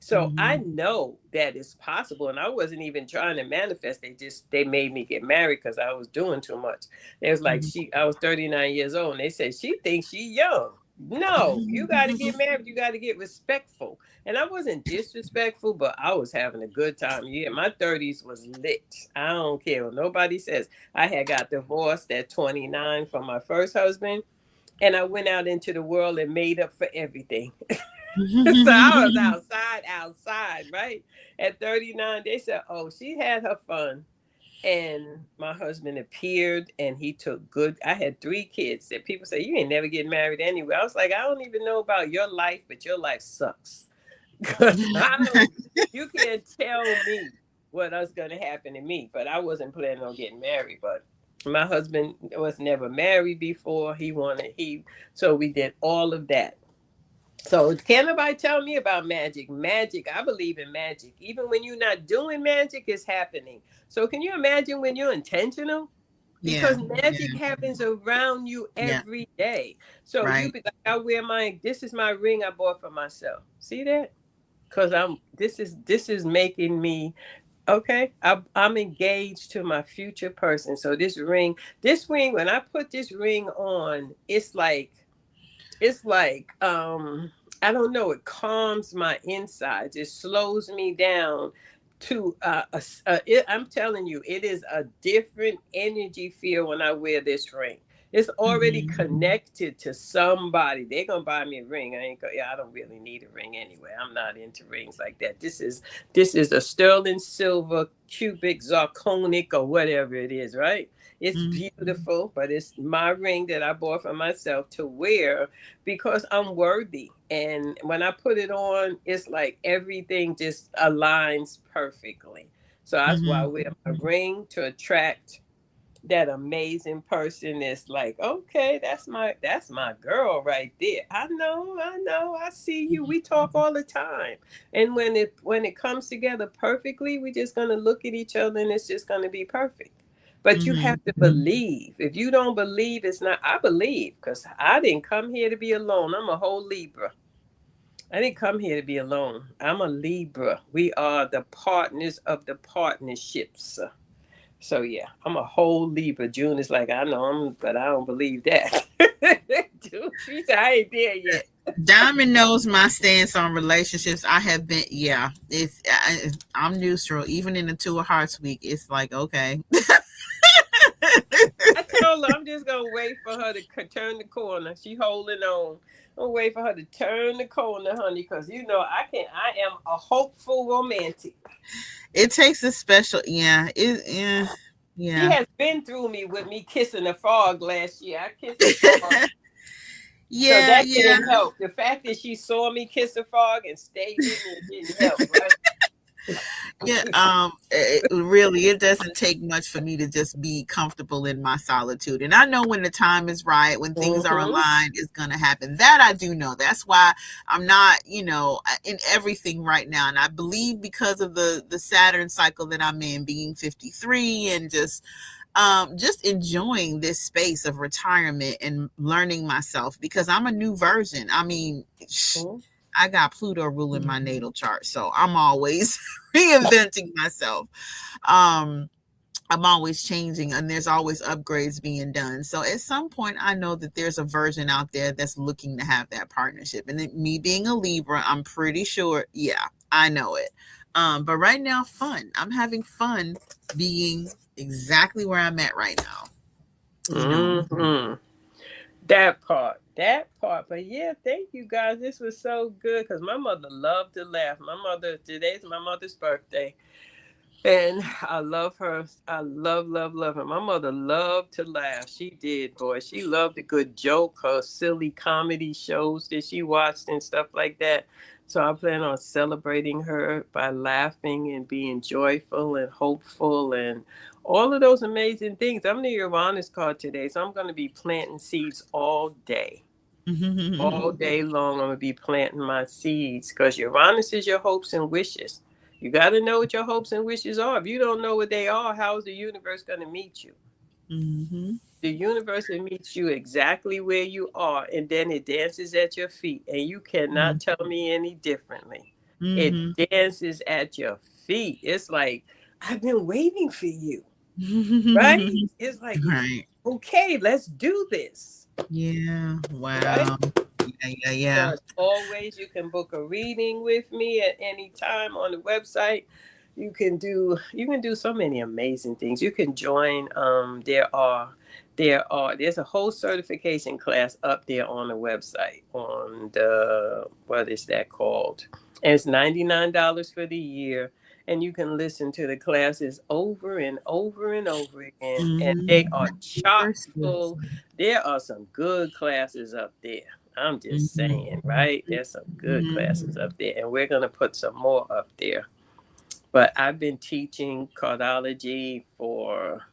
So I mm-hmm, know that it's possible, and I wasn't even trying to manifest. They made me get married because I was doing too much. It was like I was 39 years old, and they said she thinks she young. No, you got to get married. You got to get respectful. And I wasn't disrespectful, but I was having a good time. Yeah, my 30s was lit. I don't care what nobody says. I had got divorced at 29 from my first husband, and I went out into the world and made up for everything. So I was outside, right? At 39, they said, "Oh, she had her fun." And my husband appeared and he took good. I had 3 kids that people say, "You ain't never get married anyway." I was like, "I don't even know about your life, but your life sucks." Because I don't, you can't tell me what is going to happen to me. But I wasn't planning on getting married. But my husband was never married before. So we did all of that. So can't nobody tell me about magic. Magic, I believe in magic. Even when you're not doing magic, it's happening. So can you imagine when you're intentional? Yeah, Because magic yeah, happens around you yeah, every day. So you right. be like, I wear this is my ring I bought for myself. See that? Because this is making me okay. I'm engaged to my future person. So this ring, when I put this ring on, it's like I don't know, it calms my insides, it slows me down to I'm telling you, it is a different energy feel when I wear this ring. It's already Mhm, connected to somebody. They're gonna buy me a ring. I don't really need a ring anyway. I'm not into rings like that. This is a sterling silver cubic zirconic or whatever it is, right? It's mhm, beautiful, but it's my ring that I bought for myself to wear because I'm worthy. And when I put it on, it's like everything just aligns perfectly. So that's why I mhm, wear my ring to attract that amazing person that's like, okay, that's my girl right there. I know, I see you. We talk all the time. And when it comes together perfectly, we're just gonna look at each other and it's just gonna be perfect. But you mhm, have to believe. If you don't believe, it's not. I believe because I didn't come here to be alone. I'm a whole Libra. I didn't come here to be alone. I'm a Libra. We are the partners of the partnerships. So yeah, I'm a whole Libra. June is like, I know but I don't believe that. June, she said I ain't there yet. Diamond knows my stance on relationships. I have been, yeah. I'm neutral. Even in the Two of Hearts week, it's like okay. I told her I'm just gonna wait for her to turn the corner. She holding on. I'm gonna wait for her to turn the corner, honey, because I am a hopeful romantic. It takes a special, yeah. Yeah, She yeah. has been through me with me kissing a frog last year. I kissed a frog. So Yeah, that yeah. didn't help. The fact that she saw me kiss a frog and stayed with me, it didn't help, right? Yeah, really, it doesn't take much for me to just be comfortable in my solitude. And I know when the time is right, when things are Mm-hmm. aligned, it's going to happen. That I do know. That's why I'm not, in everything right now. And I believe because of the Saturn cycle that I'm in, being 53 and just enjoying this space of retirement and learning myself because I'm a new version. I mean, I got Pluto ruling my natal chart, so I'm always reinventing myself. Um, I'm always changing and there's always upgrades being done. So at some point, I know that there's a version out there that's looking to have that partnership. And me being a Libra, I'm pretty sure, yeah, I know it. But right now, fun. I'm having fun being exactly where I'm at right now. You know. Mm-hmm. That part. But yeah, thank you guys. This was so good because my mother loved to laugh. Today's my mother's birthday. And I love her. I love her. My mother loved to laugh. She did, boy. She loved a good joke, her silly comedy shows that she watched and stuff like that. So I plan on celebrating her by laughing and being joyful and hopeful and all of those amazing things. I'm the Uranus card today, so I'm going to be planting seeds all day. All day long, I'm going to be planting my seeds because Uranus is your hopes and wishes. You got to know what your hopes and wishes are. If you don't know what they are, how is the universe going to meet you? Mm-hmm. The universe will meet you exactly where you are, and then it dances at your feet, and you cannot tell me any differently. Mm-hmm. It dances at your feet. It's like, I've been waiting for you, right? It's like, Right. okay, let's do this. Yeah. Right? Wow. Yeah. So as always, you can book a reading with me at any time on the website. You can do so many amazing things. You can join. There's a whole certification class up there on the website on the what is that called? And it's $99 for the year. And you can listen to the classes over and over and over again. And they are chock full. There are some good classes up there. I'm just saying, right? There's some good classes up there, and we're going to put some more up there. But I've been teaching cardology for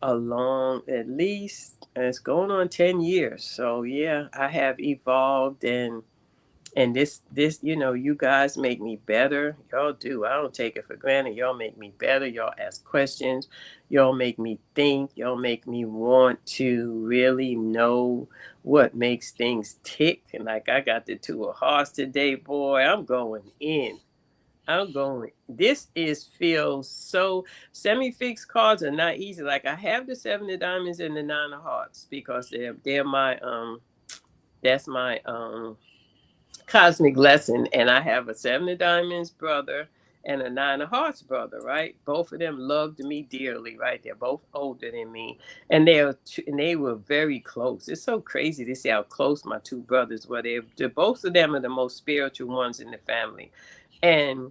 at least, it's going on 10 years. So yeah, I have evolved and this you guys make me better. Y'all do. I don't take it for granted. Y'all make me better. Y'all ask questions. Y'all make me think. Y'all make me want to really know what makes things tick. And like I got the Two of Hearts today, boy. I'm going in. I'm going. This is feels so. Semi-fixed cards are not easy. Like I have the Seven of Diamonds and the Nine of Hearts because they're my that's my cosmic lesson, and I have a Seven of Diamonds brother and a Nine of Hearts brother, right? Both of them loved me dearly, right? They're both older than me, and they were very close. It's so crazy to see how close my two brothers were. They're both of them are the most spiritual ones in the family, and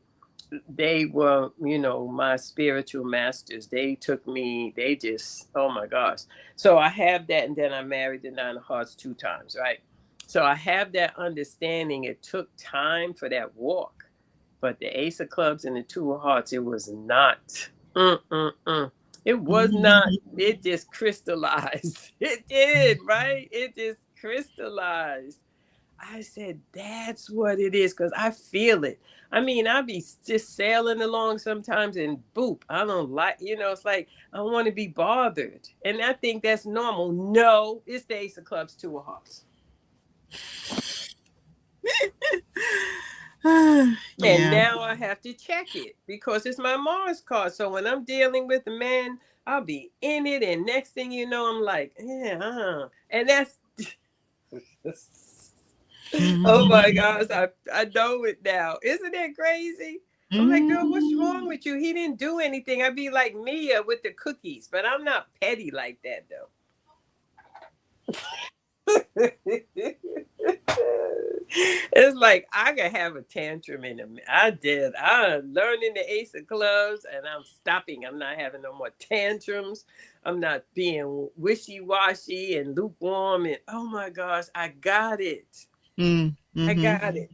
they were, my spiritual masters. They took me. They just, oh my gosh. So I have that, and then I married the Nine of Hearts 2 times, right? So I have that understanding. It took time for that walk, but the Ace of Clubs and the Two of Hearts, it was not. It was not. It just crystallized. It did, right? It just crystallized. I said, that's what it is, because I feel it. I mean, I be just sailing along sometimes and boop, I don't like, it's like, I want to be bothered. And I think that's normal. No, it's the Ace of Clubs, Two of Hearts. Yeah. And now I have to check it because it's my Mars card. So when I'm dealing with a man, I'll be in it. And next thing you know, I'm like, yeah, and that's, oh my gosh, I know it now. Isn't that crazy? I'm like, girl, what's wrong with you? He didn't do anything. I'd be like Mia with the cookies, but I'm not petty like that, though. It's like I could have a tantrum in them. I did. I'm learning the Ace of Clubs, and I'm stopping. I'm not having no more tantrums. I'm not being wishy-washy and lukewarm. And oh my gosh, I got it. I got it.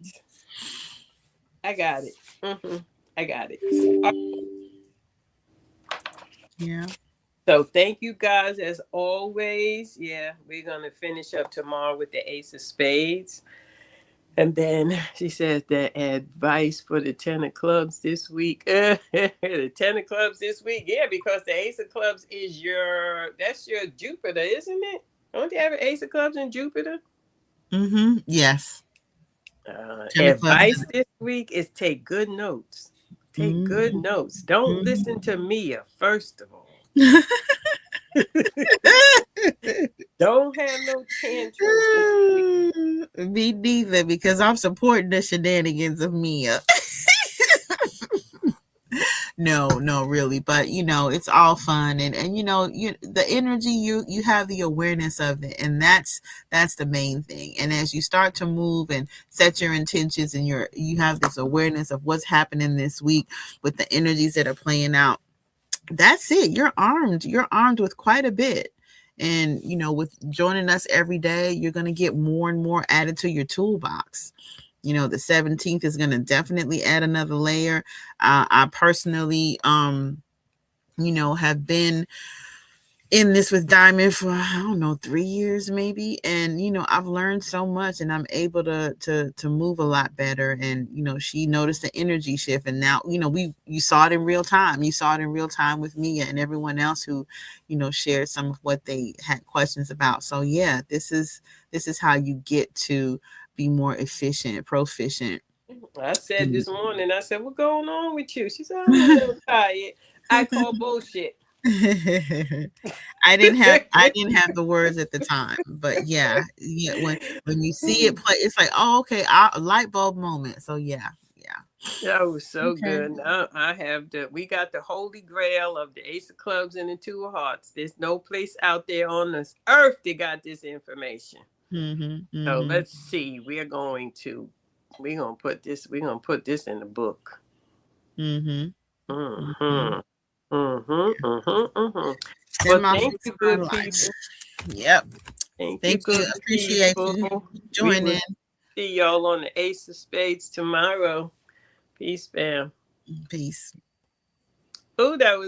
I got it. I got it. Yeah. So thank you guys as always. Yeah, we're gonna finish up tomorrow with the Ace of Spades. And then she says the advice for the 10 of clubs this week. The 10 of clubs this week. Yeah, because the Ace of Clubs is that's your Jupiter, isn't it? Don't you have an Ace of Clubs in Jupiter? Yes. Advice this week is take good notes. Take good notes. Don't listen to Mia, first of all. Don't have no tantrums. Me neither, because I'm supporting the shenanigans of Mia. No, really, but it's all fun, and the energy, you have the awareness of it, and that's the main thing. And as you start to move and set your intentions, and you have this awareness of what's happening this week with the energies that are playing out, that's it. You're armed with quite a bit. And with joining us every day, you're going to get more and more added to your toolbox. The 17th is going to definitely add another layer. I personally, have been in this with Diamond for, I don't know, 3 years maybe. And, I've learned so much, and I'm able to move a lot better. And, she noticed the energy shift. And now, you saw it in real time. You saw it in real time with Mia and everyone else who, shared some of what they had questions about. So yeah, this is how you get to be more efficient, proficient. I said this morning, I said, "What's going on with you?" She said, "I'm a little tired." I call bullshit. I didn't have the words at the time, but yeah, when you see it play, it's like, oh, okay, a light bulb moment. So yeah. That was so good. Now we got the holy grail of the Ace of Clubs and the Two of Hearts. There's no place out there on this earth that got this information. So let's see. We're gonna put this in the book. Well, thank you, good people. Yep. Thank you. Appreciate you joining. See y'all on the Ace of Spades tomorrow. Peace, fam. Peace. Oh, that was